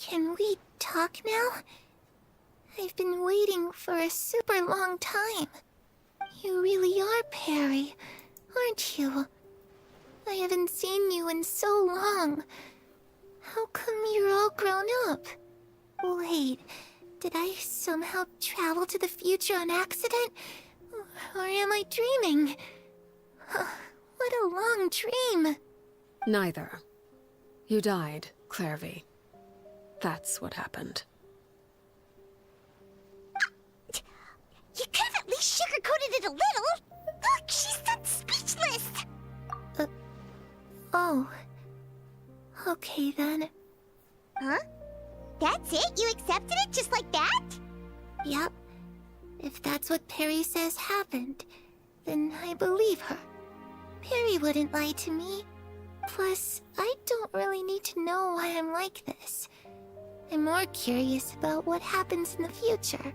Can we talk now? I've been waiting for a super long time. You really are Perry, aren't you? I haven't seen you in so long. How come you're all grown up? Wait, did I somehow travel to the future on accident? Or am I dreaming? What a long dream. Neither. You died, Clairvy. That's what happened. You could have at least sugarcoated it a little. Look, she's done speechless. Oh. Okay then. Huh? That's it? You accepted it just like that? Yep. If that's what Perry says happened, then I believe her. Perry wouldn't lie to me. Plus, I don't really need to know why I'm like this. I'm more curious about what happens in the future.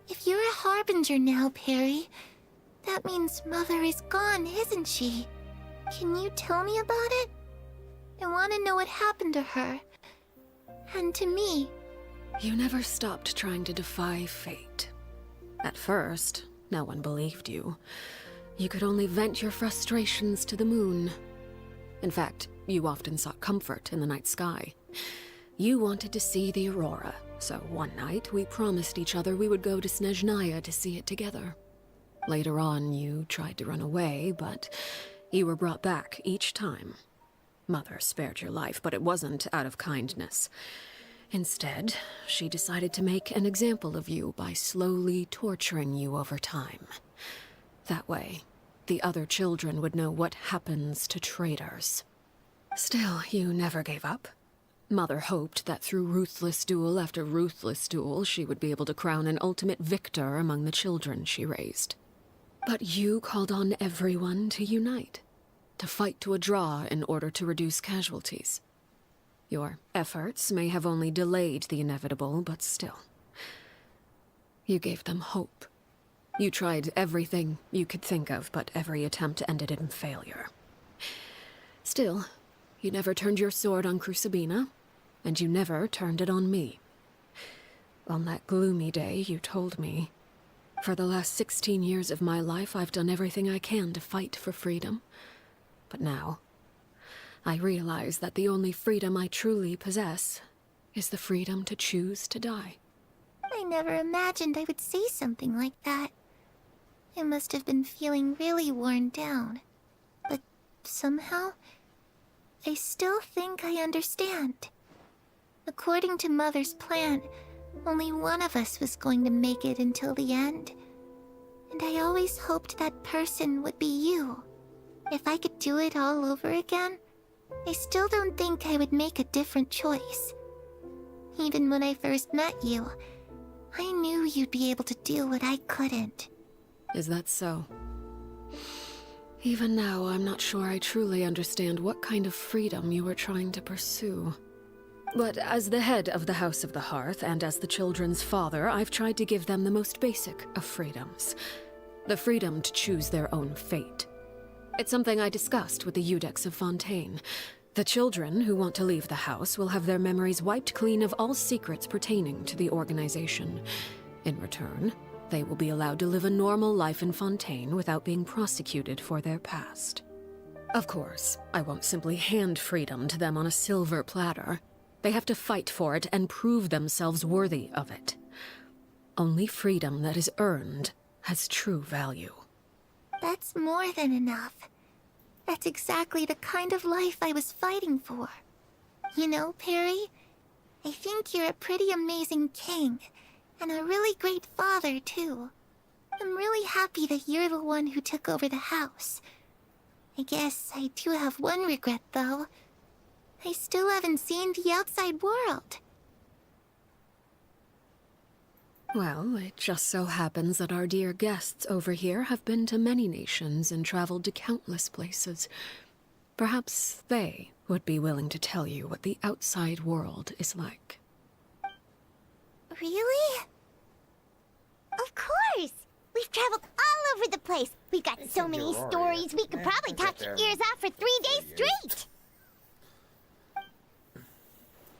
If you're a harbinger now, Perry, that means Mother is gone, isn't she? Can you tell me about it? I want to know what happened to her. And to me. You never stopped trying to defy fate. At first, no one believed you. You could only vent your frustrations to the moon. In fact, you often sought comfort in the night sky. You wanted to see the aurora, so one night we promised each other we would go to Snezhnaya to see it together. Later on, you tried to run away, but you were brought back each time. Mother spared your life, but it wasn't out of kindness. Instead, she decided to make an example of you by slowly torturing you over time. That way, the other children would know what happens to traitors. Still, you never gave up. Mother hoped that through ruthless duel after ruthless duel, she would be able to crown an ultimate victor among the children she raised. But you called on everyone to unite, to fight to a draw in order to reduce casualties. Your efforts may have only delayed the inevitable, but still. You gave them hope. You tried everything you could think of, but every attempt ended in failure. Still, you never turned your sword on Crucibina, and you never turned it on me. On that gloomy day, you told me, "For the last 16 years of my life, I've done everything I can to fight for freedom. But now, I realize that the only freedom I truly possess is the freedom to choose to die." I never imagined I would say something like that. I must have been feeling really worn down. But somehow, I still think I understand. According to Mother's plan, only one of us was going to make it until the end. And I always hoped that person would be you. If I could do it all over again, I still don't think I would make a different choice. Even when I first met you, I knew you'd be able to do what I couldn't. Is that so? Even now, I'm not sure I truly understand what kind of freedom you were trying to pursue. But as the head of the House of the Hearth, and as the children's father, I've tried to give them the most basic of freedoms. The freedom to choose their own fate. It's something I discussed with the Eudex of Fontaine. The children who want to leave the house will have their memories wiped clean of all secrets pertaining to the organization. In return, they will be allowed to live a normal life in Fontaine without being prosecuted for their past. Of course, I won't simply hand freedom to them on a silver platter. They have to fight for it and prove themselves worthy of it. Only freedom that is earned has true value. That's more than enough. That's exactly the kind of life I was fighting for. You know, Perry, I think you're a pretty amazing king, and a really great father, too. I'm really happy that you're the one who took over the house. I guess I do have one regret, though. I still haven't seen the outside world. Well, it just so happens that our dear guests over here have been to many nations and traveled to countless places. Perhaps they would be willing to tell you what the outside world is like. Really? Of course! We've traveled all over the place. We've got so many stories, we could probably talk your ears off for 3 days straight!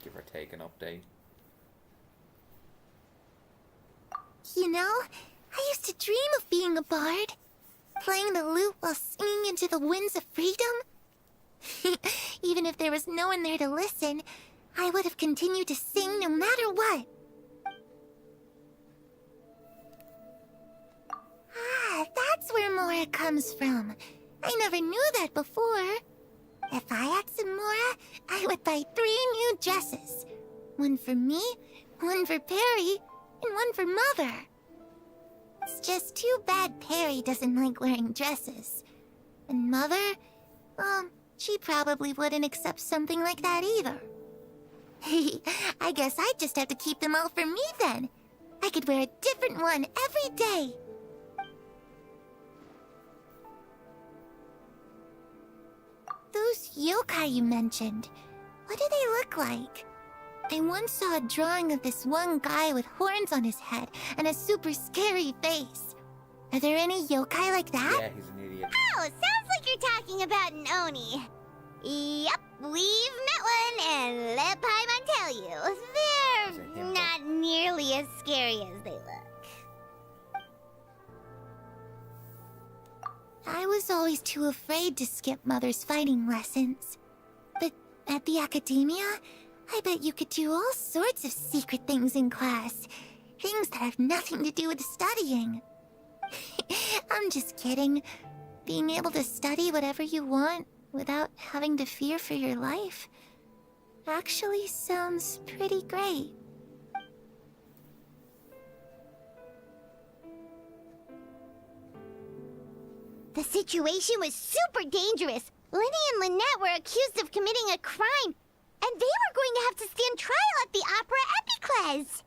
Give or take an update. You know, I used to dream of being a bard. Playing the lute while singing into the winds of freedom. Even if there was no one there to listen, I would have continued to sing no matter what. Ah, that's where Mora comes from. I never knew that before. If I had some Mora, I would buy 3 new dresses. One for me, one for Perry, and one for Mother. It's just too bad Perry doesn't like wearing dresses. And Mother, she probably wouldn't accept something like that either. I guess I'd just have to keep them all for me then. I could wear a different one every day. Those yokai you mentioned, what do they look like? I once saw a drawing of this one guy with horns on his head and a super scary face. Are there any yokai like that? Yeah, he's an idiot. Oh, sounds like you're talking about an Oni. Yep, we've met one, and let Paimon tell you, they're not nearly as scary as they look. I was always too afraid to skip Mother's fighting lessons. But at the academia, I bet you could do all sorts of secret things in class. Things that have nothing to do with studying. I'm just kidding. Being able to study whatever you want without having to fear for your life actually sounds pretty great. The situation was super dangerous. Lenny and Lynette were accused of committing a crime, and they were going to have to stand trial at the Opera Epicles.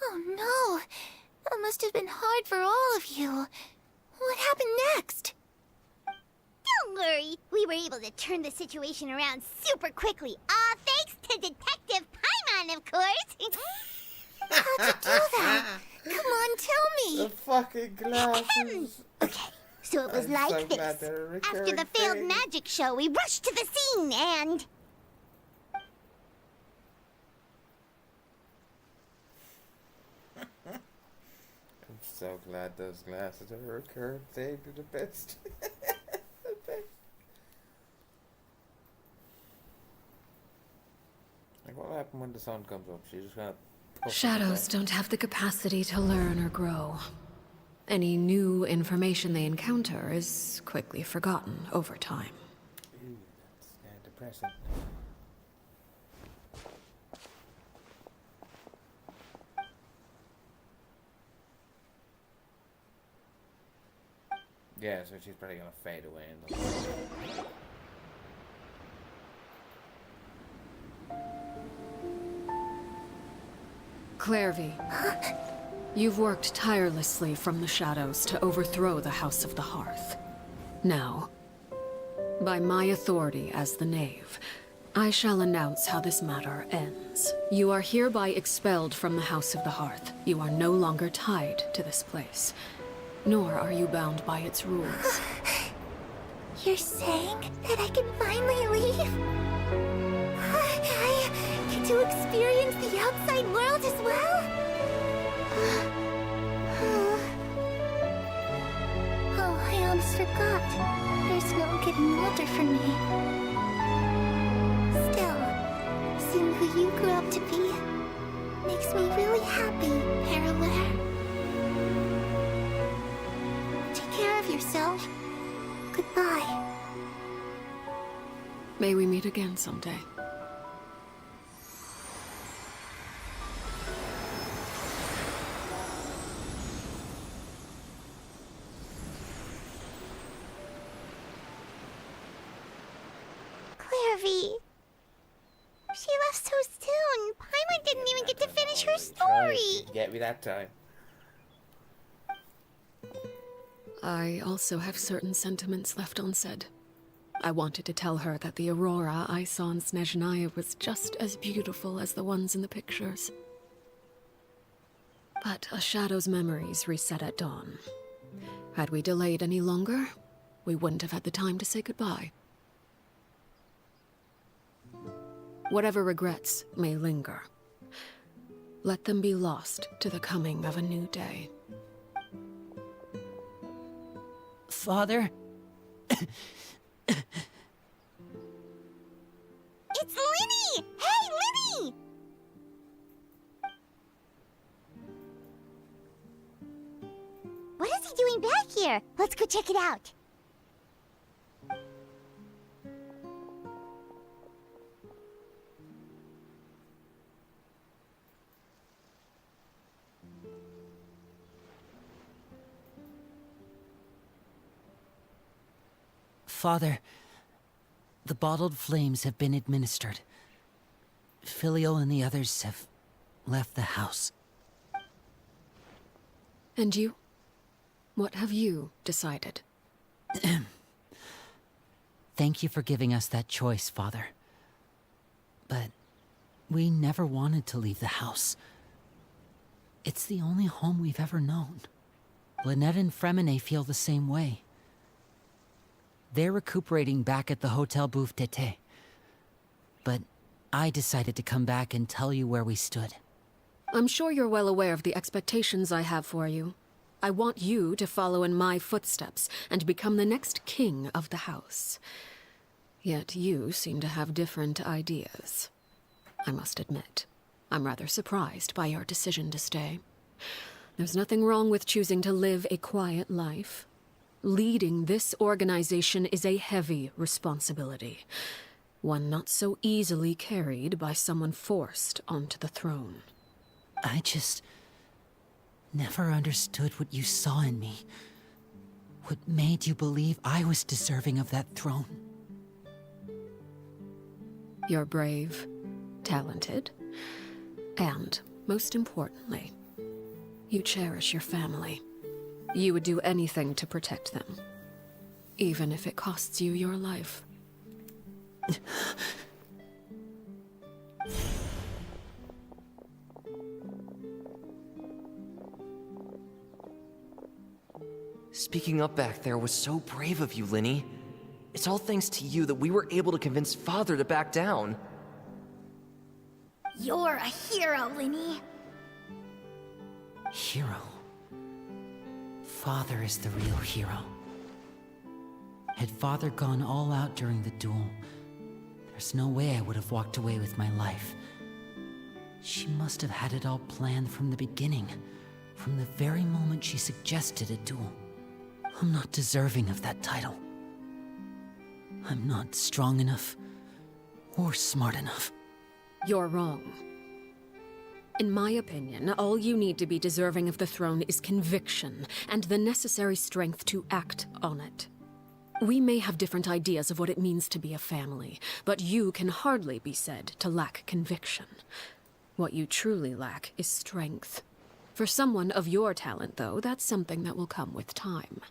Oh no, that must have been hard for all of you. What happened next? Don't worry, we were able to turn the situation around super quickly. All thanks to Detective Paimon, of course. How'd you do that? Come on, tell me. The fucking glasses. Okay, so it was I'm like so glad this. they're a After the recurring failed thing. magic show, we rushed to the scene and... I'm so glad those glasses are a recurring thing. They're the best. The best. Like, what will happen when the sun comes up? She's just gonna... puff Shadows it don't have the capacity to learn or grow. Any new information they encounter is quickly forgotten over time. Ooh, that's depressing. Yeah, so she's probably gonna fade away in the... Clairvy, you've worked tirelessly from the shadows to overthrow the House of the Hearth. Now, by my authority as the Knave, I shall announce how this matter ends. You are hereby expelled from the House of the Hearth. You are no longer tied to this place, nor are you bound by its rules. You're saying that I can finally leave? I get to experience the outside world as well? Oh, I almost forgot. There's no getting older for me. Still, seeing who you grew up to be makes me really happy, Parallel. Take care of yourself. Goodbye. May we meet again someday. Clairvy. She left so soon. Paimon didn't even get to finish her story. Get me that time. I also have certain sentiments left unsaid. I wanted to tell her that the aurora I saw in Snezhnaya was just as beautiful as the ones in the pictures. But a shadow's memories reset at dawn. Had we delayed any longer, we wouldn't have had the time to say goodbye. Whatever regrets may linger, let them be lost to the coming of a new day. Father? It's Linny! Hey, Linny! What is he doing back here? Let's go check it out. Father, the bottled flames have been administered. Filio and the others have left the house. And you? What have you decided? Thank you for giving us that choice, Father. But we never wanted to leave the house. It's the only home we've ever known. Lynette and Fremine feel the same way. They're recuperating back at the Hotel Bouffe Tété. But I decided to come back and tell you where we stood. I'm sure you're well aware of the expectations I have for you. I want you to follow in my footsteps and become the next king of the house. Yet you seem to have different ideas. I must admit, I'm rather surprised by your decision to stay. There's nothing wrong with choosing to live a quiet life. Leading this organization is a heavy responsibility, one not so easily carried by someone forced onto the throne. I just never understood what you saw in me. What made you believe I was deserving of that throne? You're brave, talented, and, most importantly, you cherish your family. You would do anything to protect them, even if it costs you your life. Speaking up back there was so brave of you, Linny. It's all thanks to you that we were able to convince Father to back down. You're a hero, Linny. Hero? Father is the real hero. Had Father gone all out during the duel, there's no way I would have walked away with my life. She must have had it all planned from the beginning, from the very moment she suggested a duel. I'm not deserving of that title. I'm not strong enough or smart enough. You're wrong. In my opinion, all you need to be deserving of the throne is conviction and the necessary strength to act on it. We may have different ideas of what it means to be a family, but you can hardly be said to lack conviction. What you truly lack is strength. For someone of your talent, though, that's something that will come with time.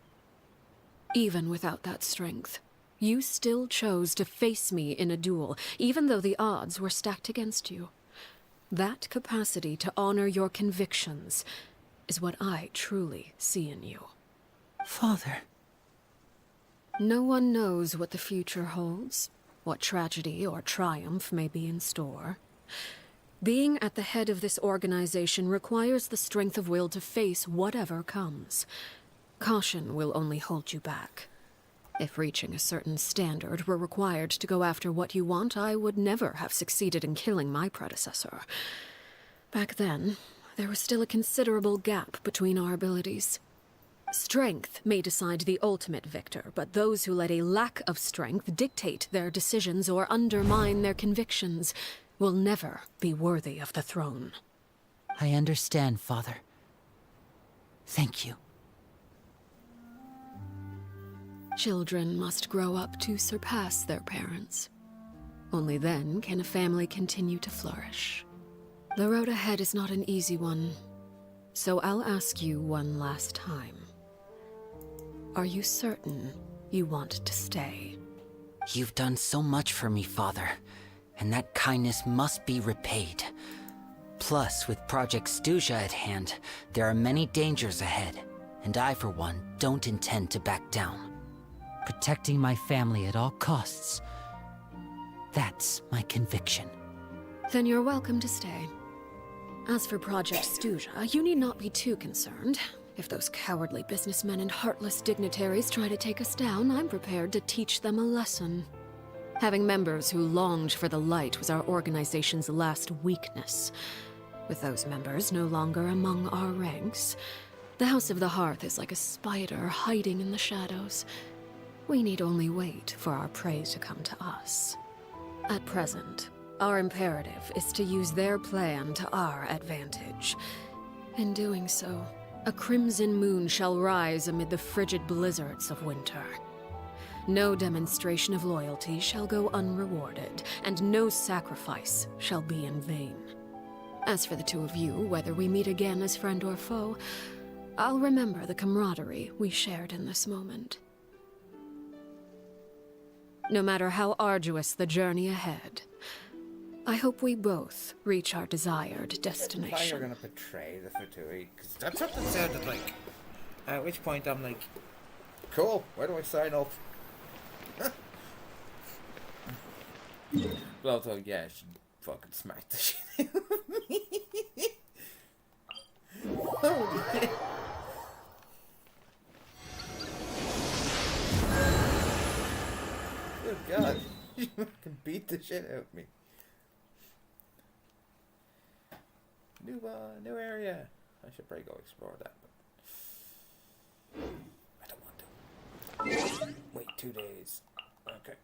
Even without that strength, you still chose to face me in a duel, even though the odds were stacked against you. That capacity to honor your convictions is what I truly see in you. Father. No one knows what the future holds, what tragedy or triumph may be in store. Being at the head of this organization requires the strength of will to face whatever comes. Caution will only hold you back. If reaching a certain standard were required to go after what you want, I would never have succeeded in killing my predecessor. Back then, there was still a considerable gap between our abilities. Strength may decide the ultimate victor, but those who let a lack of strength dictate their decisions or undermine their convictions will never be worthy of the throne. I understand, Father. Thank you. Children must grow up to surpass their parents. Only then can a family continue to flourish. The road ahead is not an easy one, so I'll ask you one last time. Are you certain you want to stay? You've done so much for me, Father, and that kindness must be repaid. Plus, with Project Stuja at hand, there are many dangers ahead, and I, for one, don't intend to back down. Protecting my family at all costs. That's my conviction. Then you're welcome to stay. As for Project Stuja, you need not be too concerned. If those cowardly businessmen and heartless dignitaries try to take us down, I'm prepared to teach them a lesson. Having members who longed for the light was our organization's last weakness. With those members no longer among our ranks, the House of the Hearth is like a spider hiding in the shadows. We need only wait for our prey to come to us. At present, our imperative is to use their plan to our advantage. In doing so, a crimson moon shall rise amid the frigid blizzards of winter. No demonstration of loyalty shall go unrewarded, and no sacrifice shall be in vain. As for the two of you, whether we meet again as friend or foe, I'll remember the camaraderie we shared in this moment. No matter how arduous the journey ahead, I hope we both reach our desired destination. Why you're gonna betray the Fatui? Because that's what it sounded like. At which point I'm like, cool, where do I sign up? But also, yeah, she fucking smacked the shit out of me. Holy shit. Good God, she fucking beat the shit out of me. New area. I should probably go explore that, but I don't want to. Wait 2 days. Okay.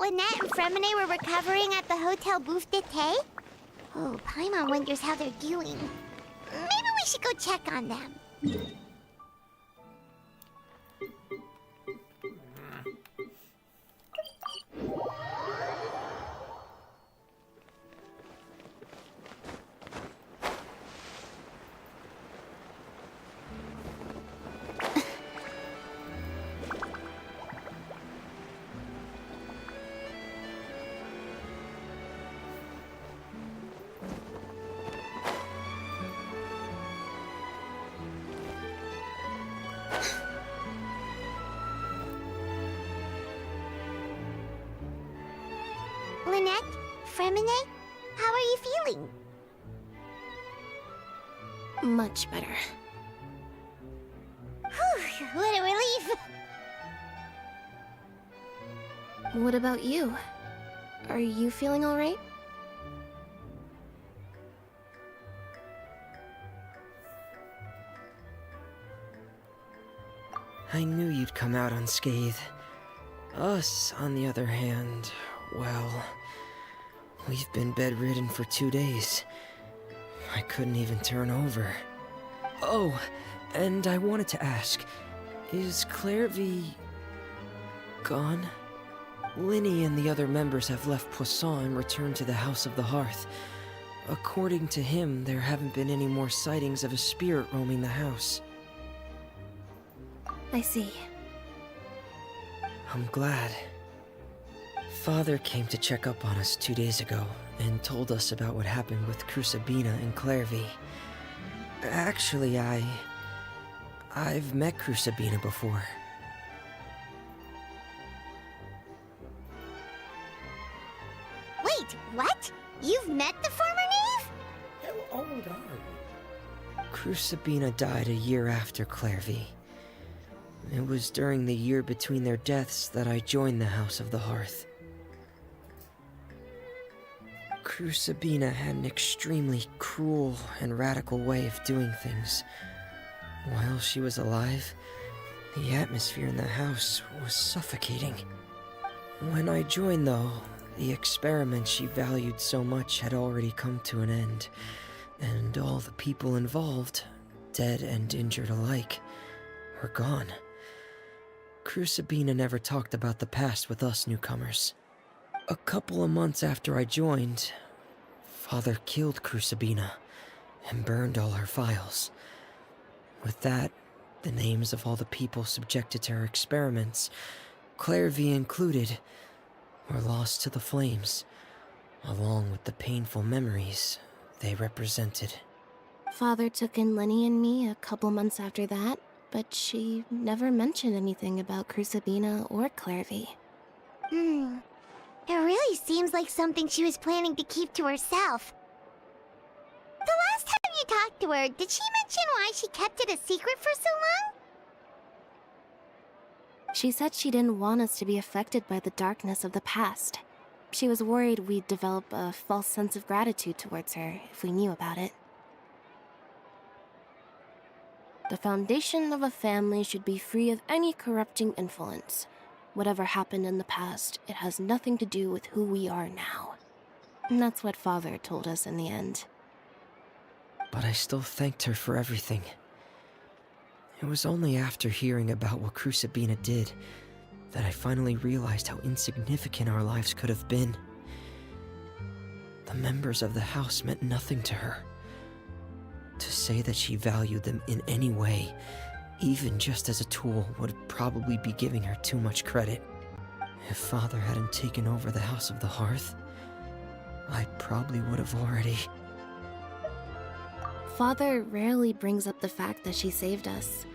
Lynette and Fremine were recovering at the Hotel Bouffe d'été? Oh, Paimon wonders how they're doing. Maybe we should go check on them. Lynette? Fremine? How are you feeling? Much better. Whew, what a relief! What about you? Are you feeling alright? I knew you'd come out unscathed. Us, on the other hand, well, we've been bedridden for 2 days. I couldn't even turn over. Oh, and I wanted to ask, is Clairvy gone? Linny and the other members have left Poisson and returned to the House of the Hearth. According to him, there haven't been any more sightings of a spirit roaming the house. I see. I'm glad. Father came to check up on us 2 days ago and told us about what happened with Crusabina and Clairvy. Actually, I've met Crusabina before. Wait, what? You've met the former knave? How old are you? Crusabina died a year after Clairvy. It was during the year between their deaths that I joined the House of the Hearth. Crusabina had an extremely cruel and radical way of doing things. While she was alive, the atmosphere in the house was suffocating. When I joined, though, the experiment she valued so much had already come to an end, and all the people involved, dead and injured alike, were gone. Crusabina never talked about the past with us newcomers. A couple of months after I joined, Father killed Crusabina and burned all her files. With that, the names of all the people subjected to her experiments, Clairvy included, were lost to the flames, along with the painful memories they represented. Father took in Lenny and me a couple months after that, but she never mentioned anything about Crucibina or Clairvy. It really seems like something she was planning to keep to herself. The last time you talked to her, did she mention why she kept it a secret for so long? She said she didn't want us to be affected by the darkness of the past. She was worried we'd develop a false sense of gratitude towards her if we knew about it. The foundation of a family should be free of any corrupting influence. Whatever happened in the past, it has nothing to do with who we are now. And that's what Father told us in the end. But I still thanked her for everything. It was only after hearing about what Crucibina did that I finally realized how insignificant our lives could have been. The members of the house meant nothing to her. To say that she valued them in any way, even just as a tool, would probably be giving her too much credit. If Father hadn't taken over the House of the Hearth, I probably would have already... Father rarely brings up the fact that she saved us.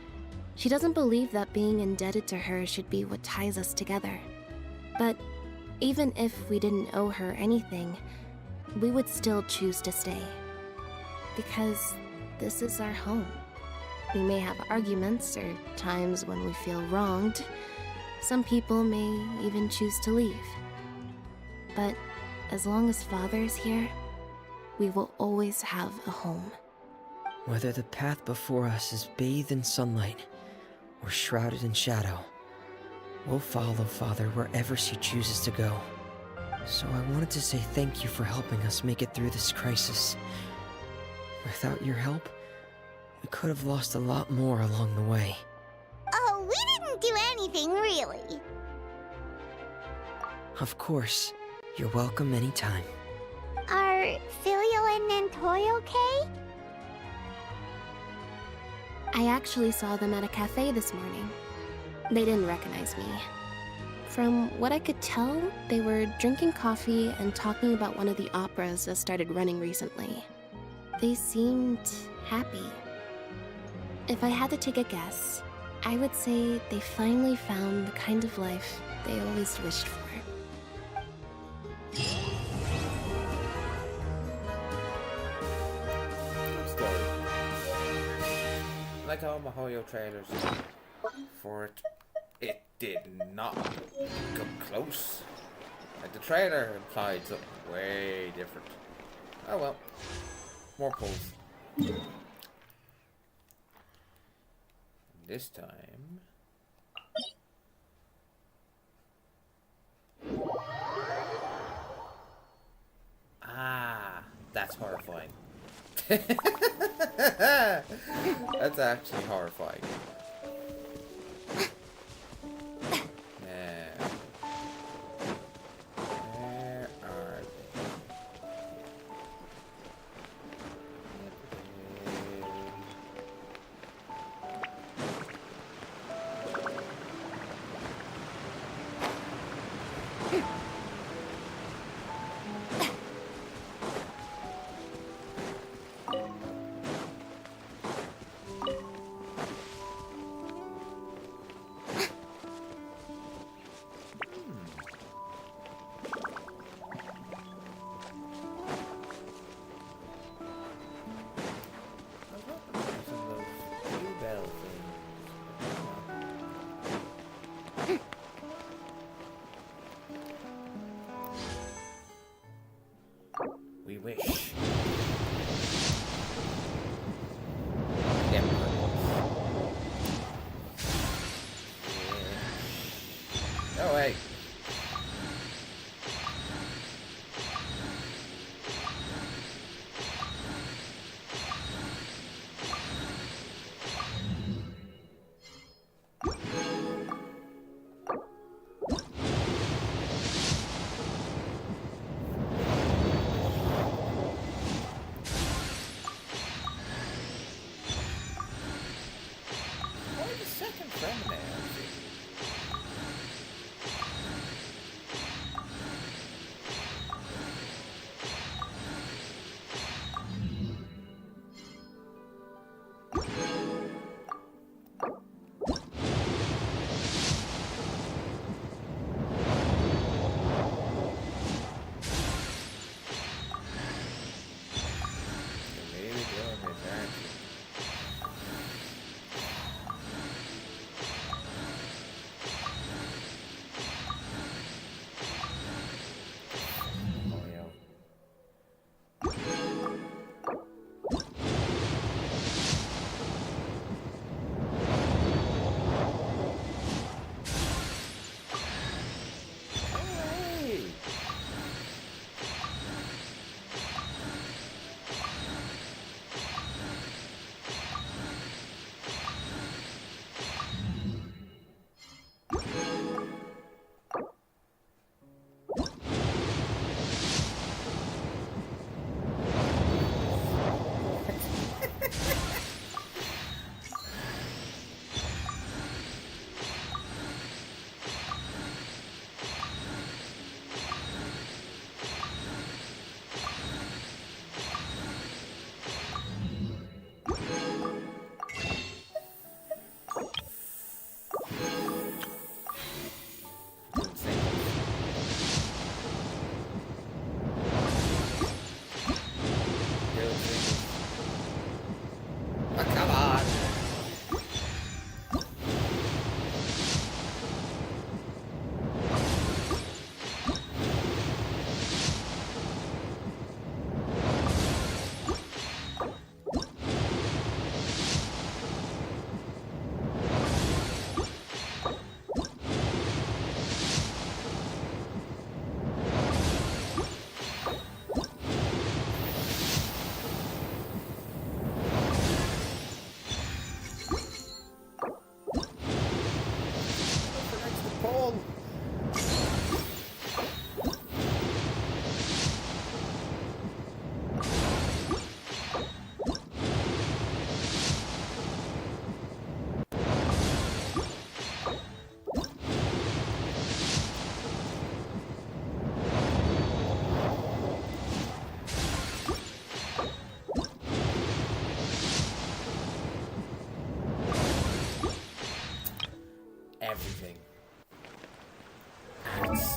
She doesn't believe that being indebted to her should be what ties us together. But even if we didn't owe her anything, we would still choose to stay. Because this is our home. We may have arguments or times when we feel wronged. Some people may even choose to leave. But as long as Father is here, we will always have a home. Whether the path before us is bathed in sunlight or shrouded in shadow, we'll follow Father wherever she chooses to go. So I wanted to say thank you for helping us make it through this crisis. Without your help, we could have lost a lot more along the way. Oh, we didn't do anything, really. Of course. You're welcome anytime. Are Filial and Nantoy okay? I actually saw them at a cafe this morning. They didn't recognize me. From what I could tell, they were drinking coffee and talking about one of the operas that started running recently. They seemed happy. If I had to take a guess, I would say they finally found the kind of life they always wished for. Story. Like all Mahoyo trailers for it, it did not come close. Like the trailer implied something way different. Oh well. More pulls. This time... Ah, that's horrifying. That's actually horrifying. Now, where are we wish. Yep. No way.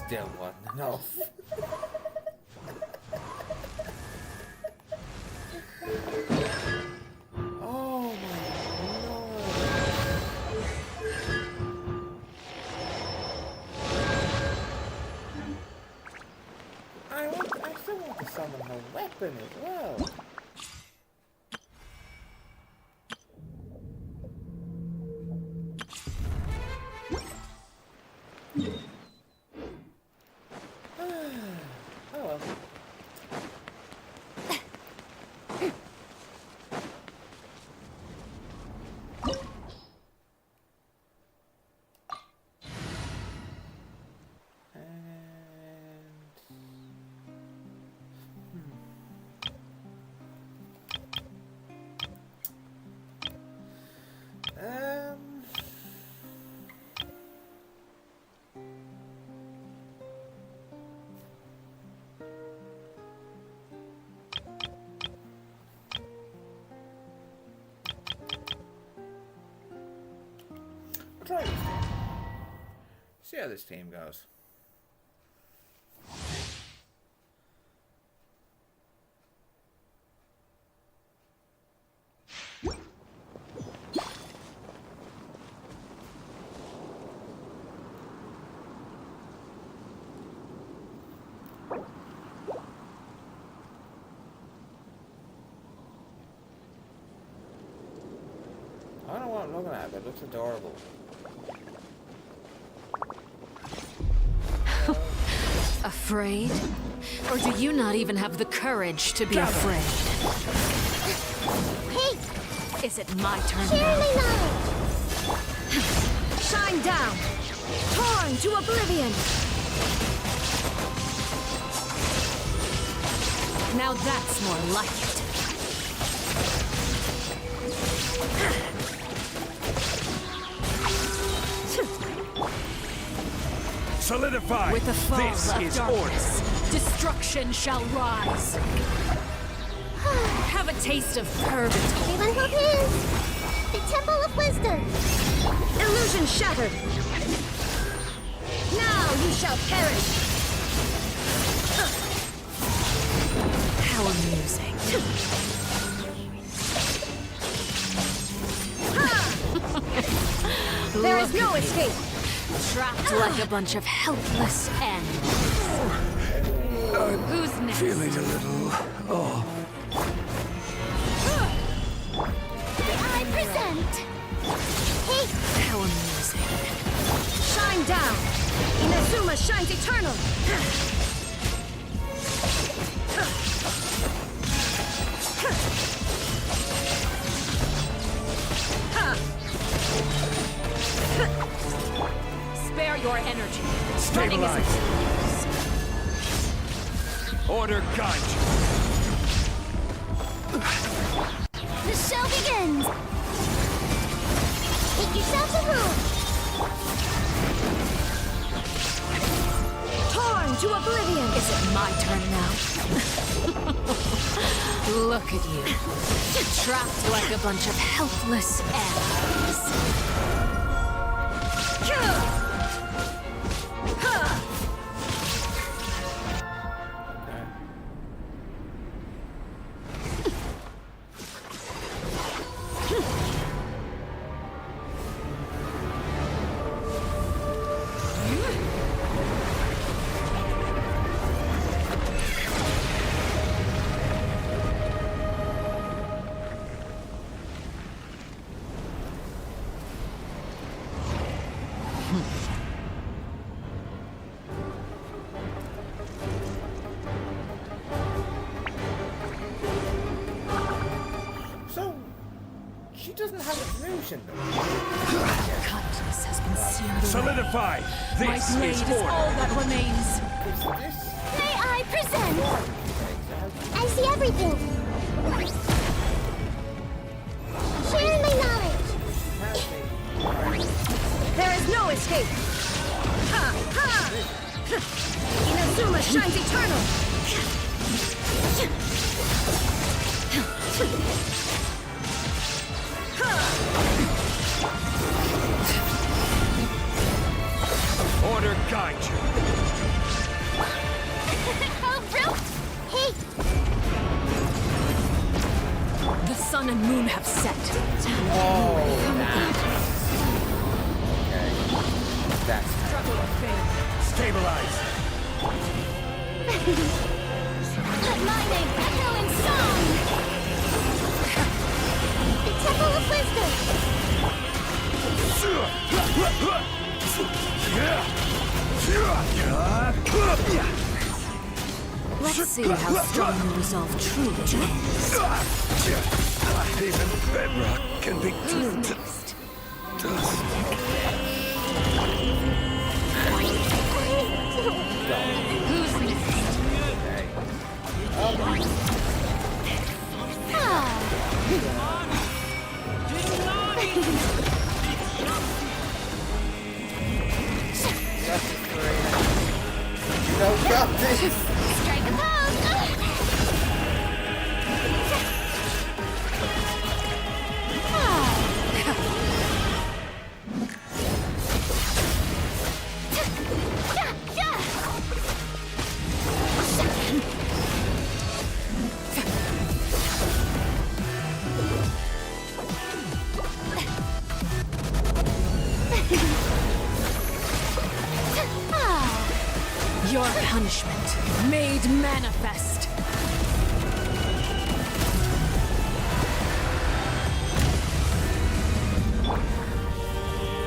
still wasn't enough. Oh my lord. I still want to summon her weapon as well. Oh well. Try this team. See how this team goes. I don't know what I'm looking at, but it looks adorable. Afraid? Or do you not even have the courage to be afraid? Hey! Is it my turn Share now? my knowledge! Shine down! Torn to oblivion! Now that's more like it. Solidify! With the fall This of is darkness, order! destruction shall rise. Have a taste of purgatory. Everyone hold hands! The Temple of Wisdom! Illusion shattered. Now you shall perish. How amusing. There is no escape. Trapped like a bunch of helpless animals. Who's next? Feeling a little off. I present! Hey! How amusing. Shine down. Inazuma shines eternal. Spare your energy. Stabilize. Order guide you. The show begins! Make yourselves a room! Torn to oblivion! Is it my turn now? Look at you. Trapped like a bunch of helpless animals. So, she doesn't have a illusion though. Kindness has been seared away. Solidify! My This blade is is all order! that remains. May I present? I see everything. Share my knowledge. There is no escape. Ha! Ha! Inazuma shines eternal. Order guide you. sun and moon have set. Oh, that's Struggle of fame. Stabilize. Let my name echo in song! The Temple of Wisdom! Let's see how strong your resolve truly is. Even bedrock can be turned to dust. No, got this! Strike a pose! Your punishment made manifest.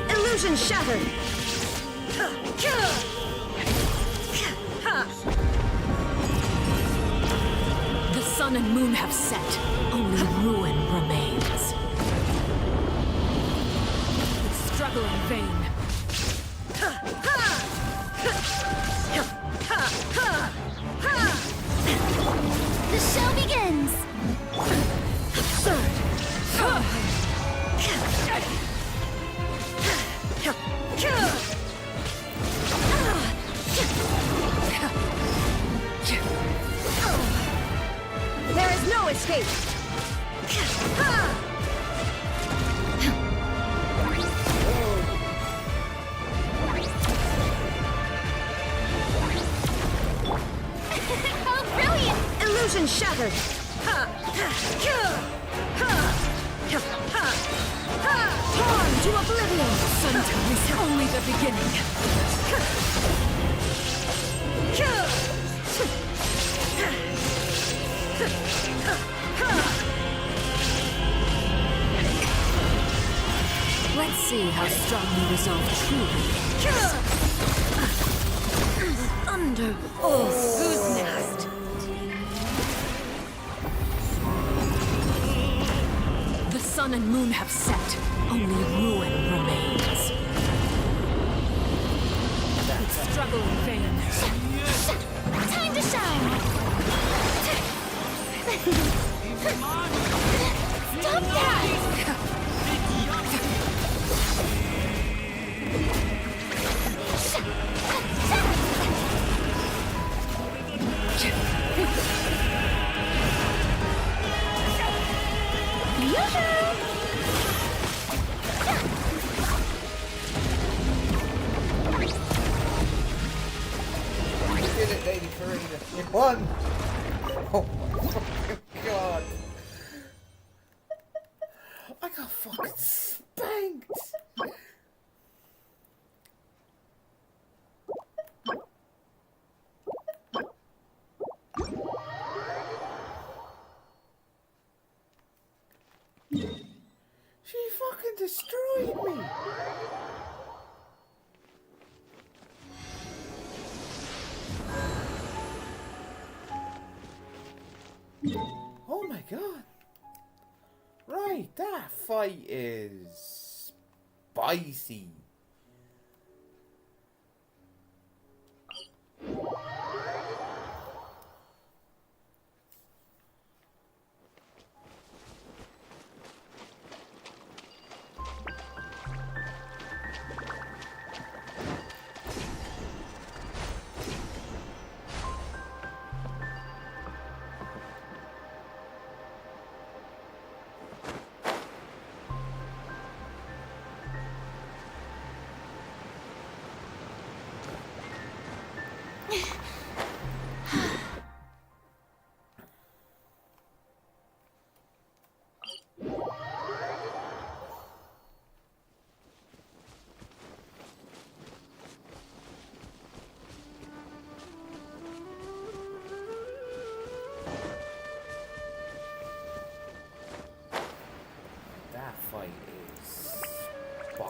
Illusion shattered. The sun and moon have set. Only ruin remains. Struggle in vain. The show begins! There is no escape. Oh, brilliant! Illusion shattered. Torn to oblivion. Sometimes is only the beginning. Let's see how strong you resolve truly. Under whose nest? The sun and moon have set. Only ruin remains. Struggle in vain. Time to shine! Stop that! You did it, Lady Farina. You won! Oh my fucking god. I got fucking spanked! She fucking destroyed me! Oh my god. Right, that fight is spicy.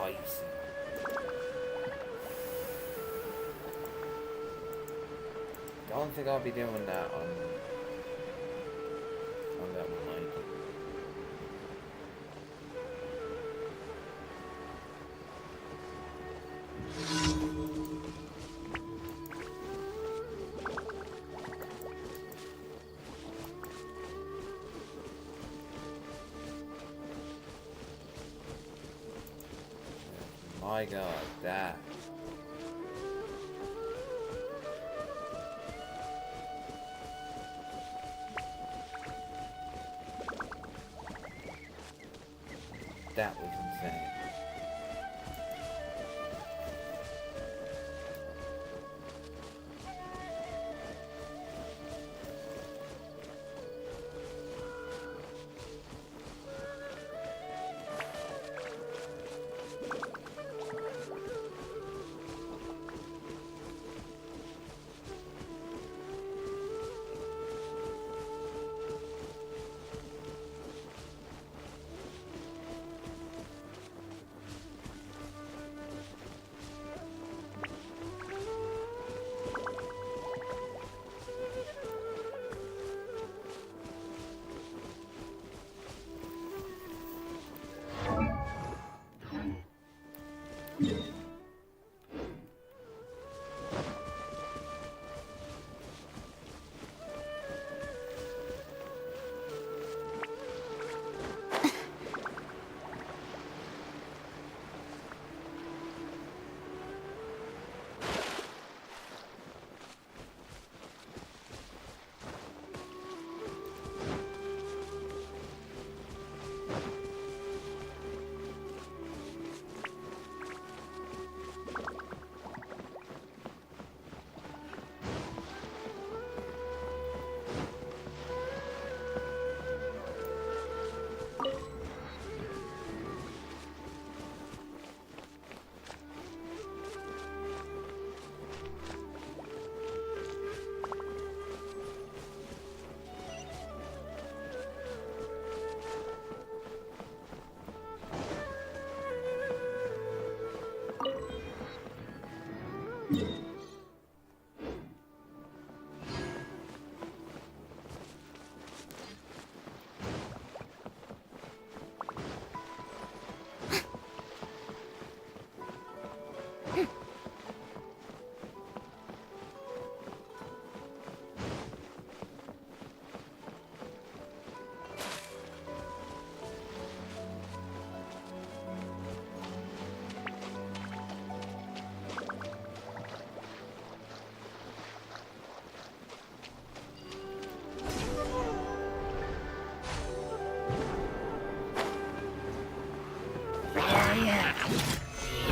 spicy. Don't think I'll be doing that on that mic. My God, that. That was insane.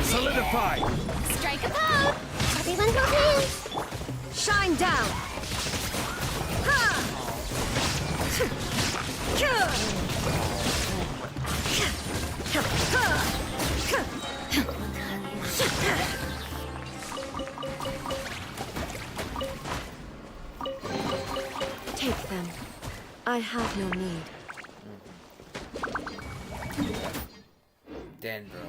Solidify! Strike a pose! Everyone hold hands! Shine down! Ha! Take them. I have no need. Dendro.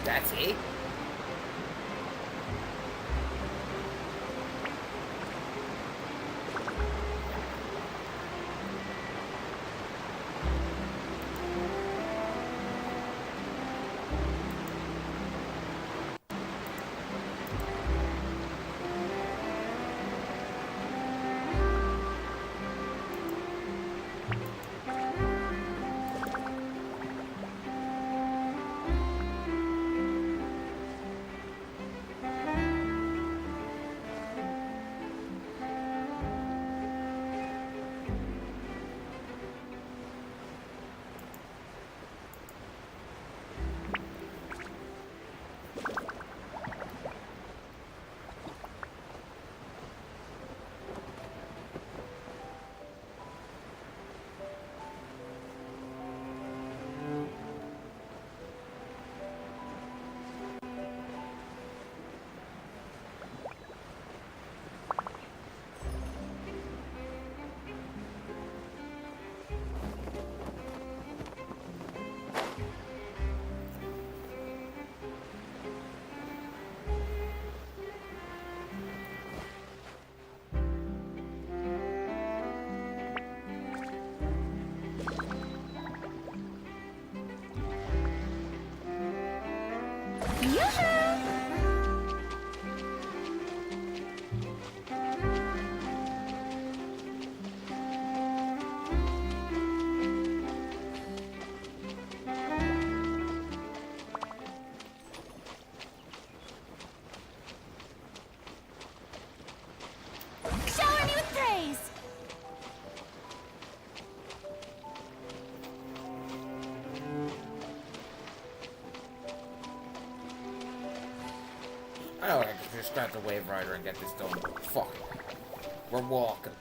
That's it? Shower me with praise! I know I can just grab the Wave Rider and get this done. Fuck it. We're walking.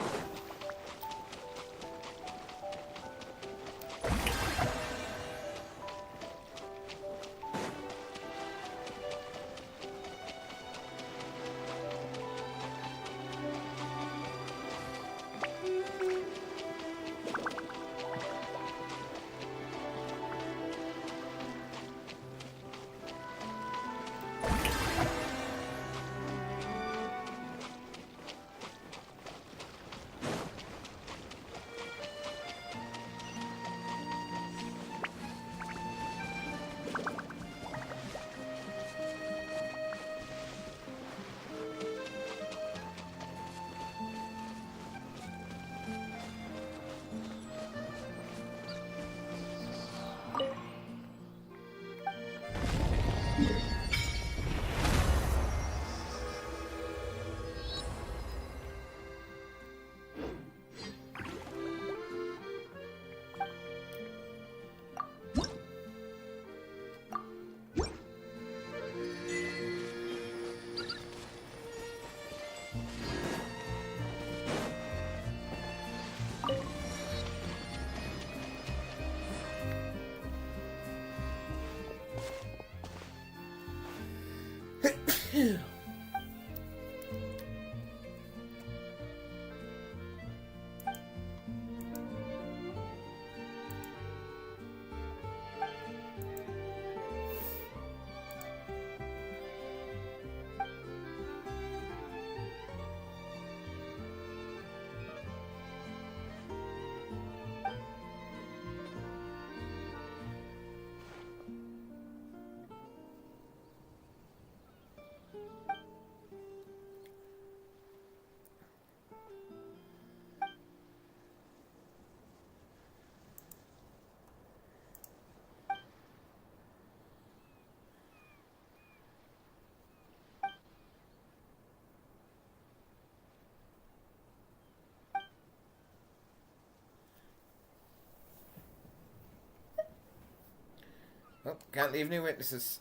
Oh, can't leave new witnesses.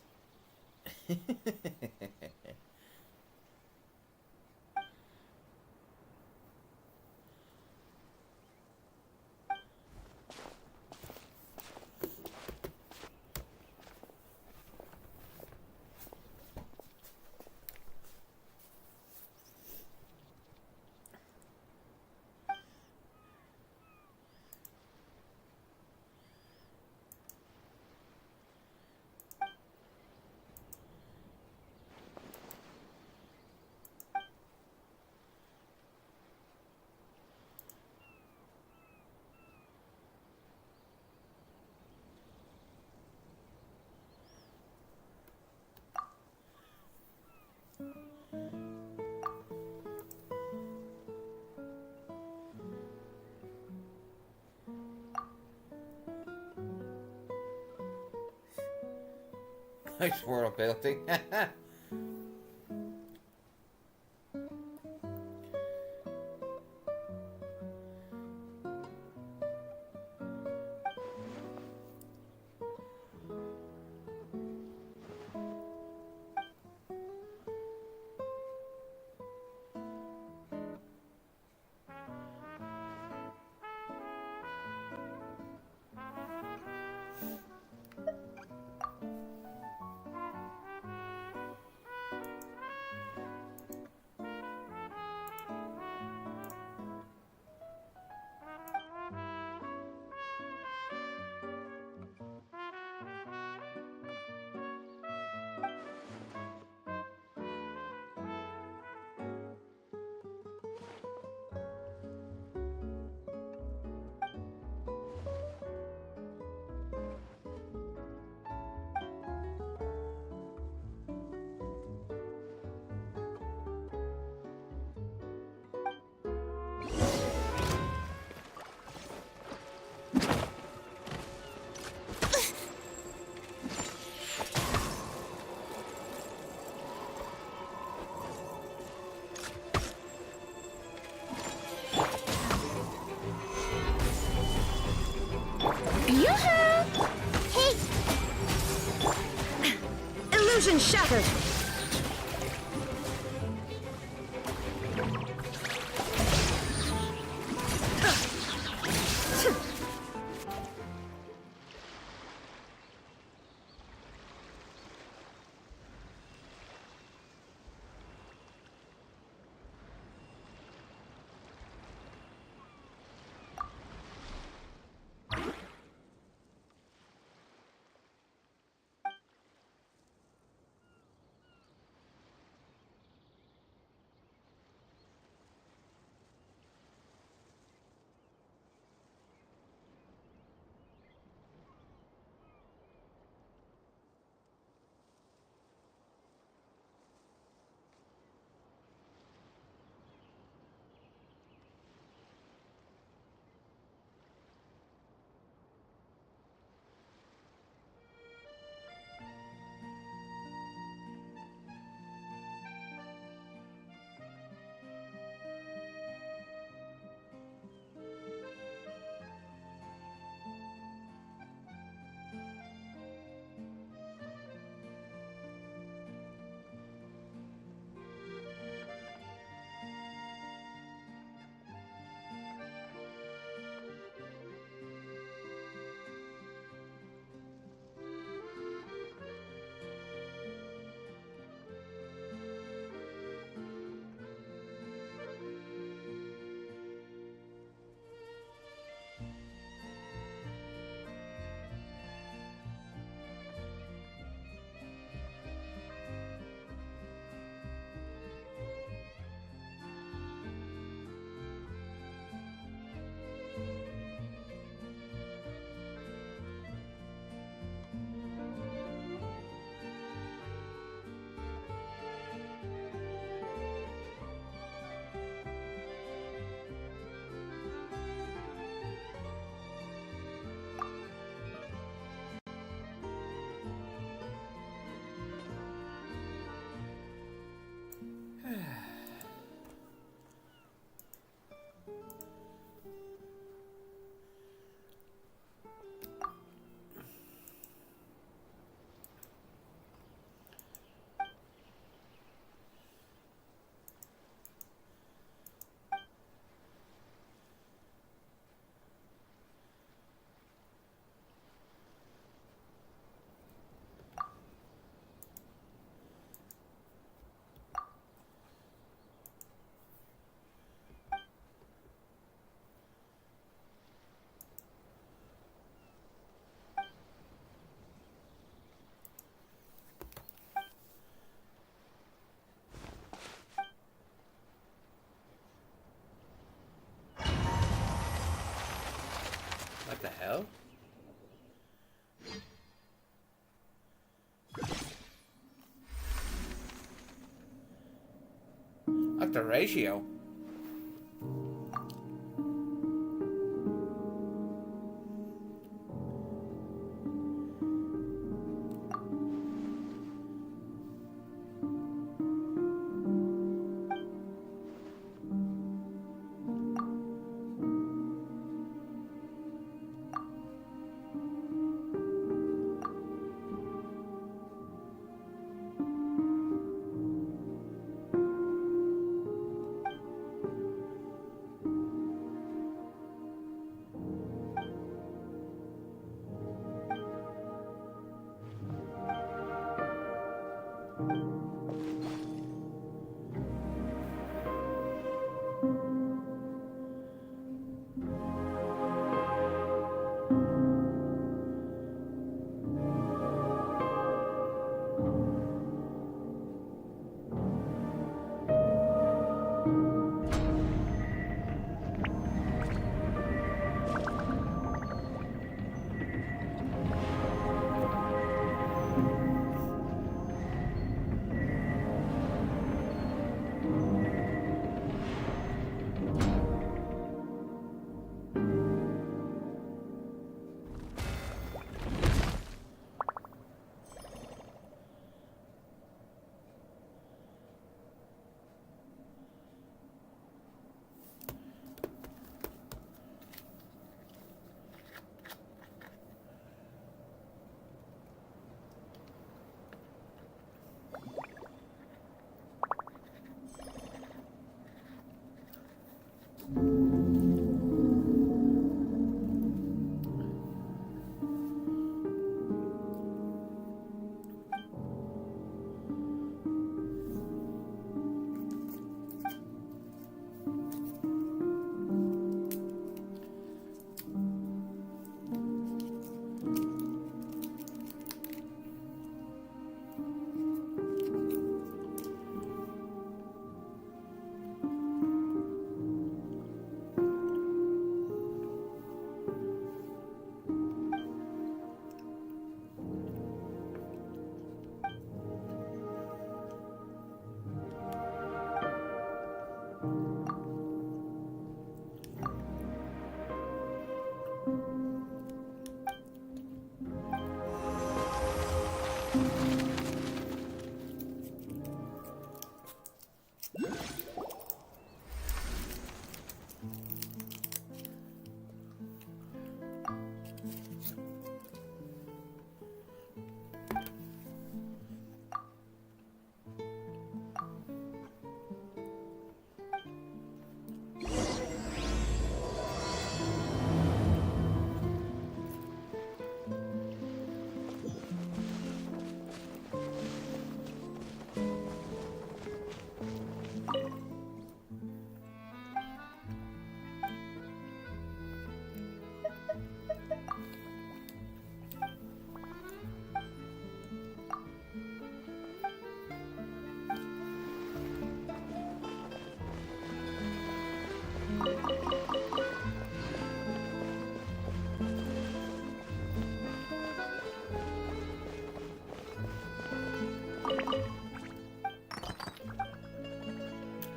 Nice world building. Yoo-hoo! Hey! Illusion shattered! What the hell? Like the ratio.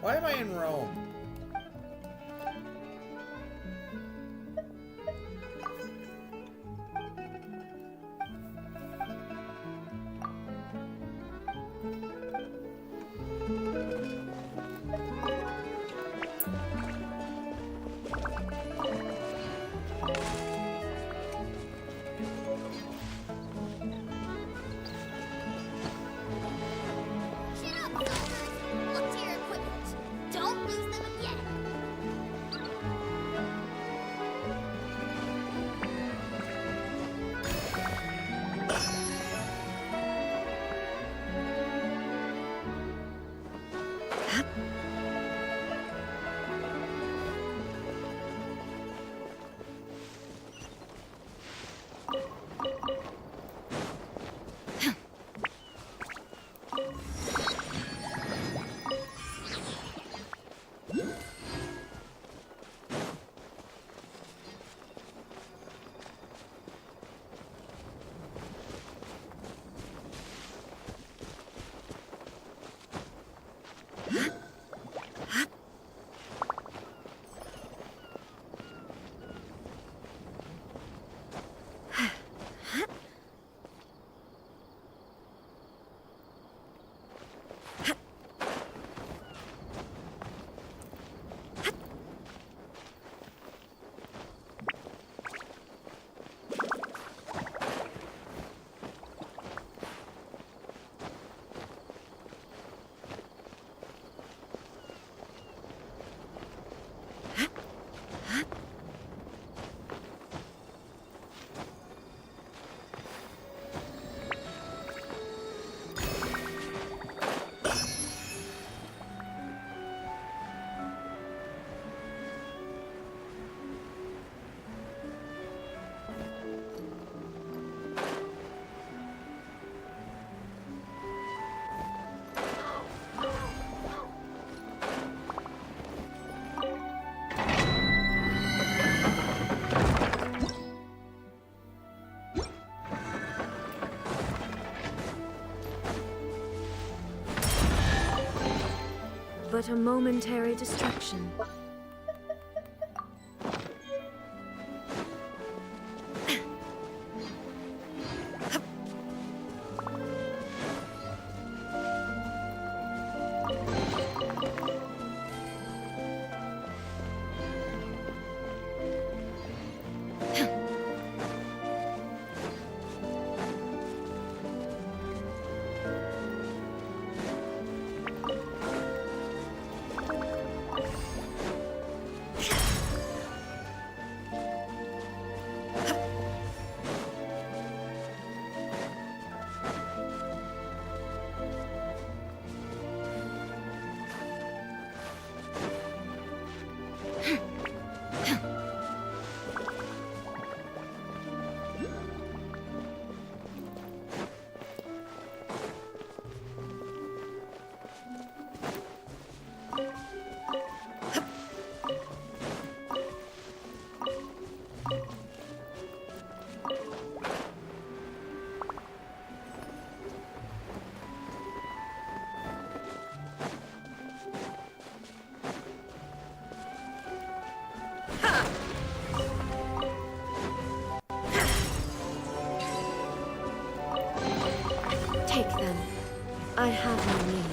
Why am I in Rome? Chin up, soldiers! Look to your equipment. Don't lose them again. But a momentary distraction. Take them. I have no need.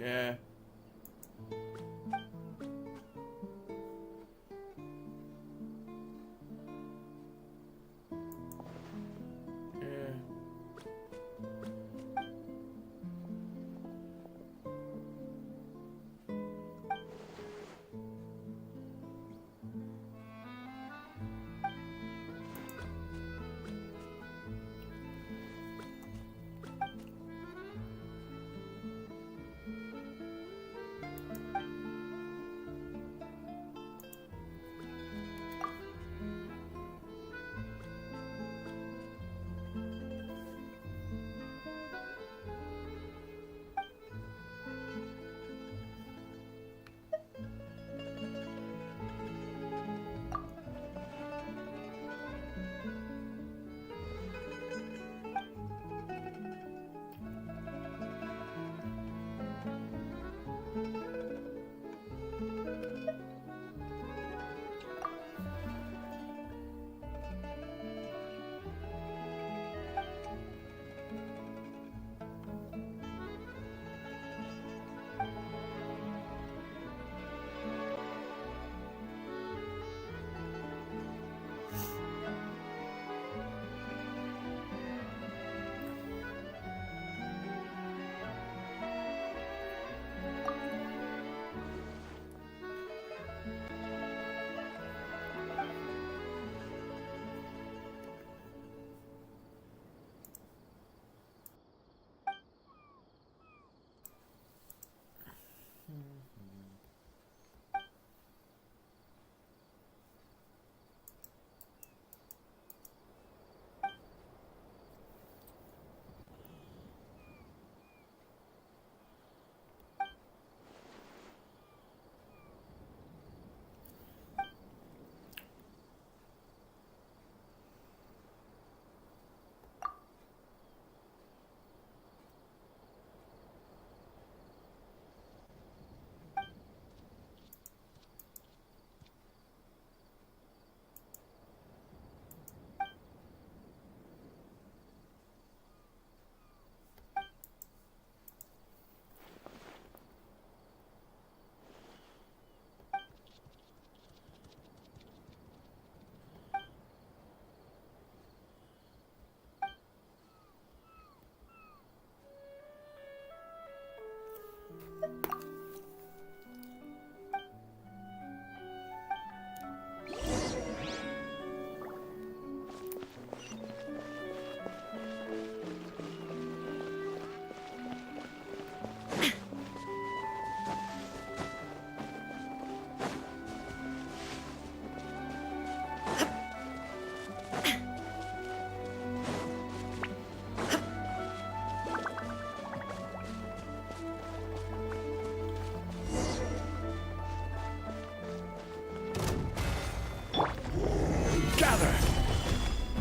Yeah.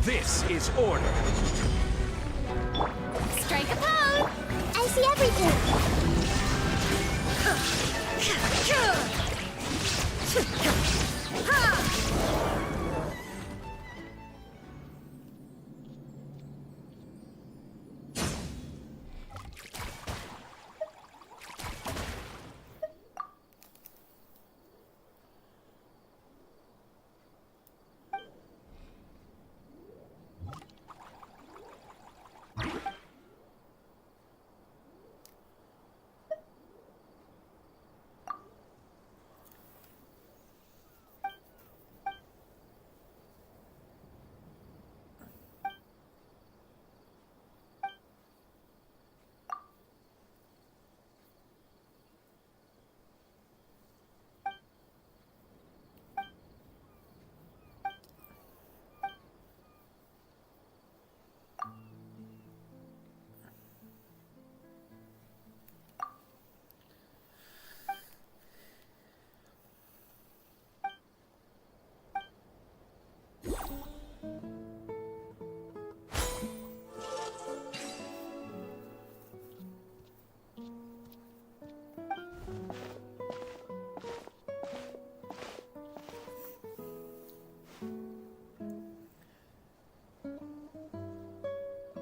This is order. Strike a pose! I see everything!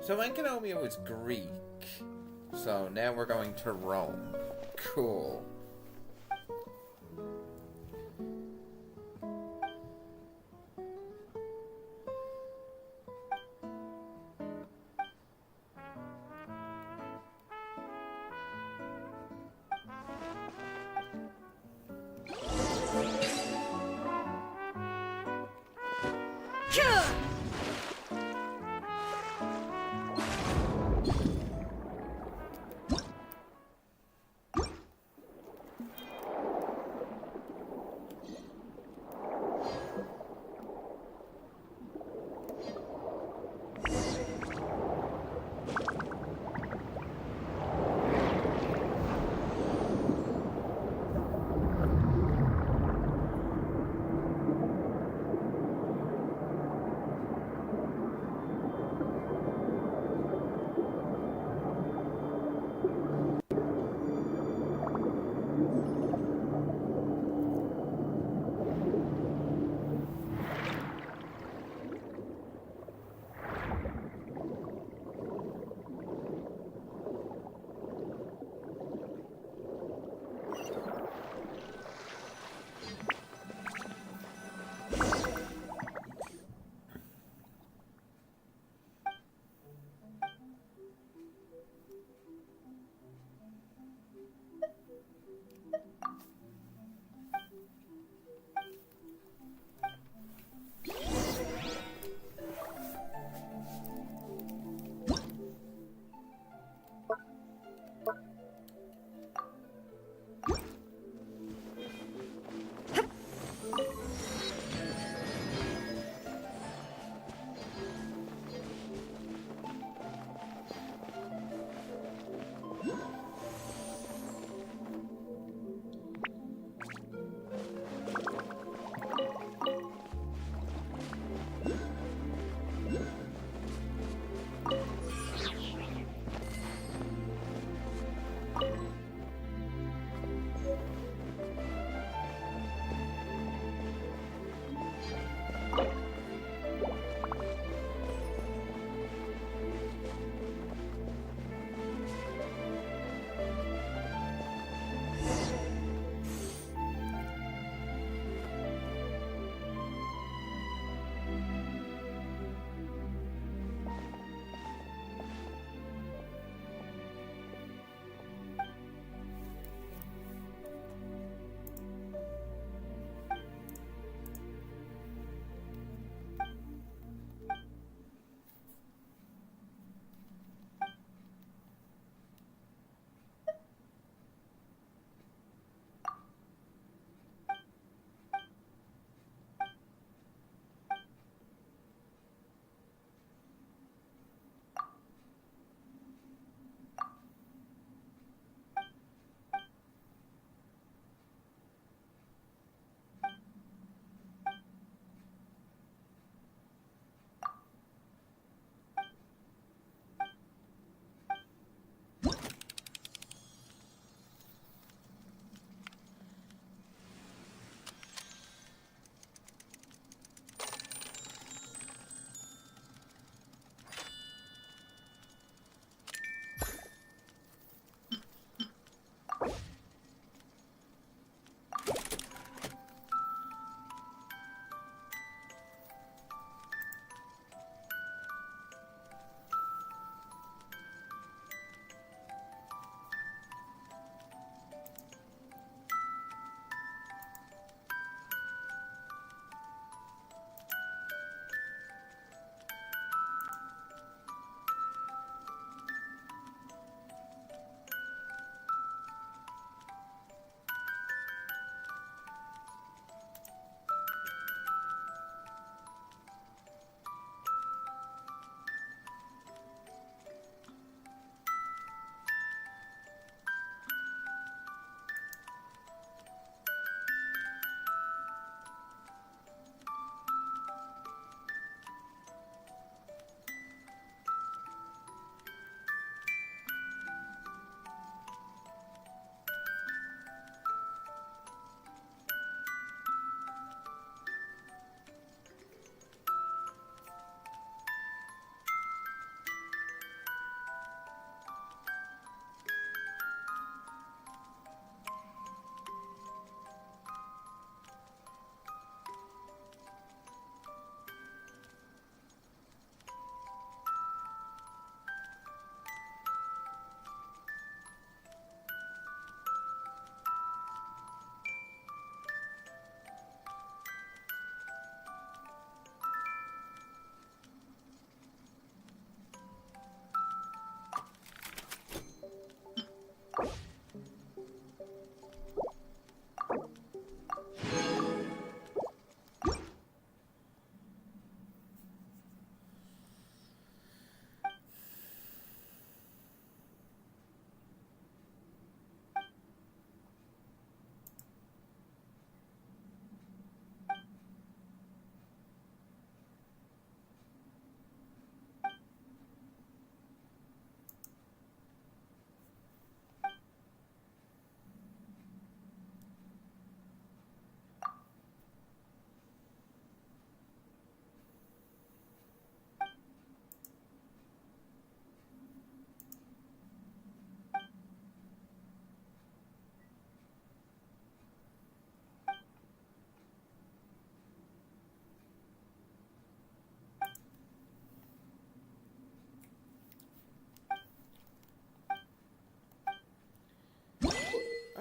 So Enkanomiya was Greek, so now we're going to Rome. Cool.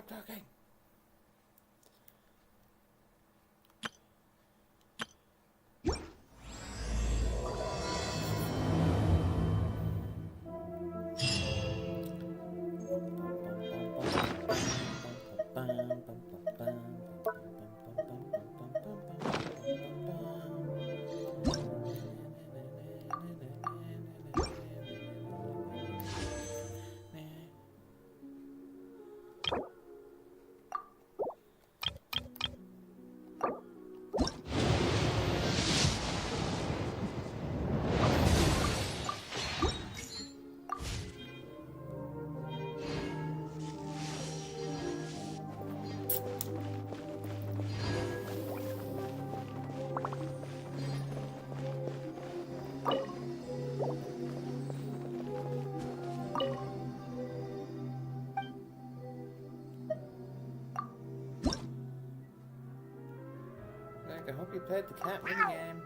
talking. I hope you played the cat minigame.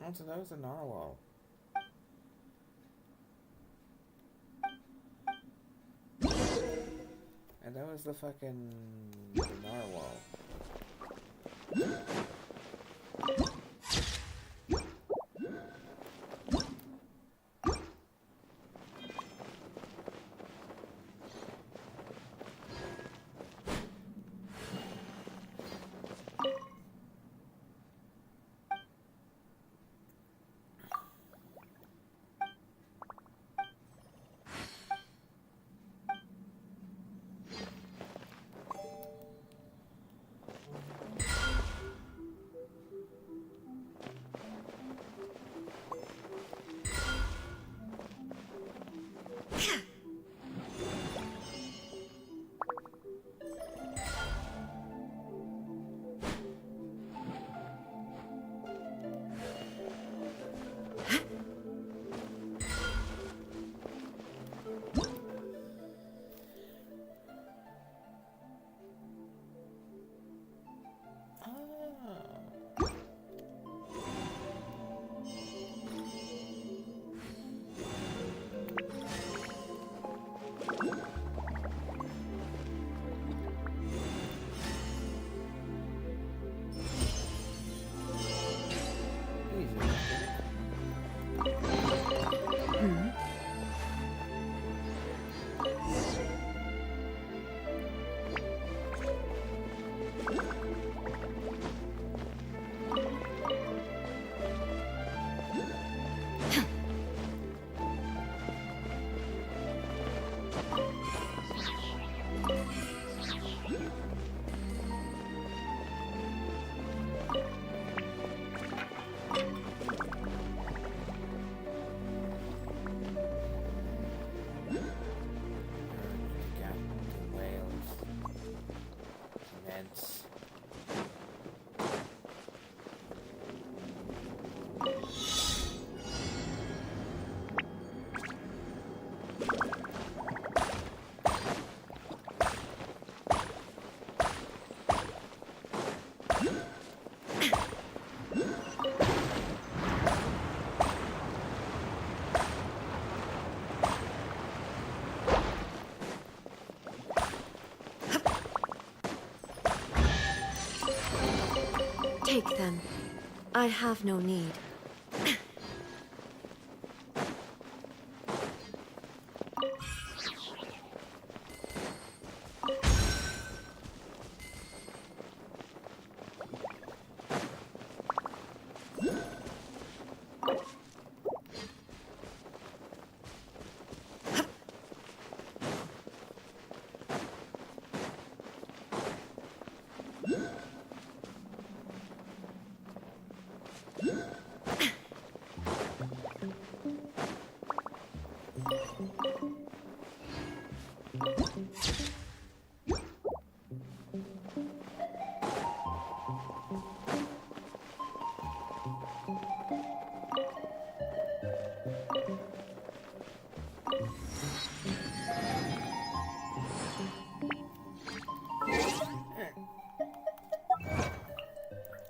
Oh, so that was a narwhal. And that was the fucking narwhal. Take them. I have no need.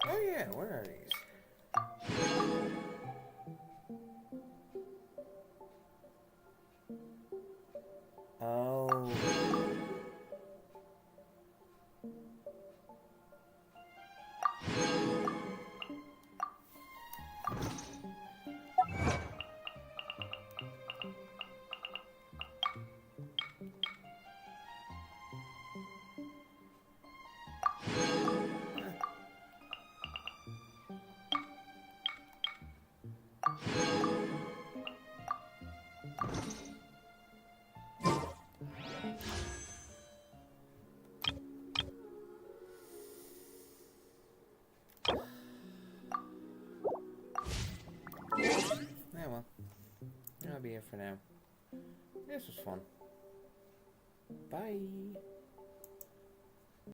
Oh yeah, where are these? Oh. Yeah, well, that'll be it for now. This was fun. Bye.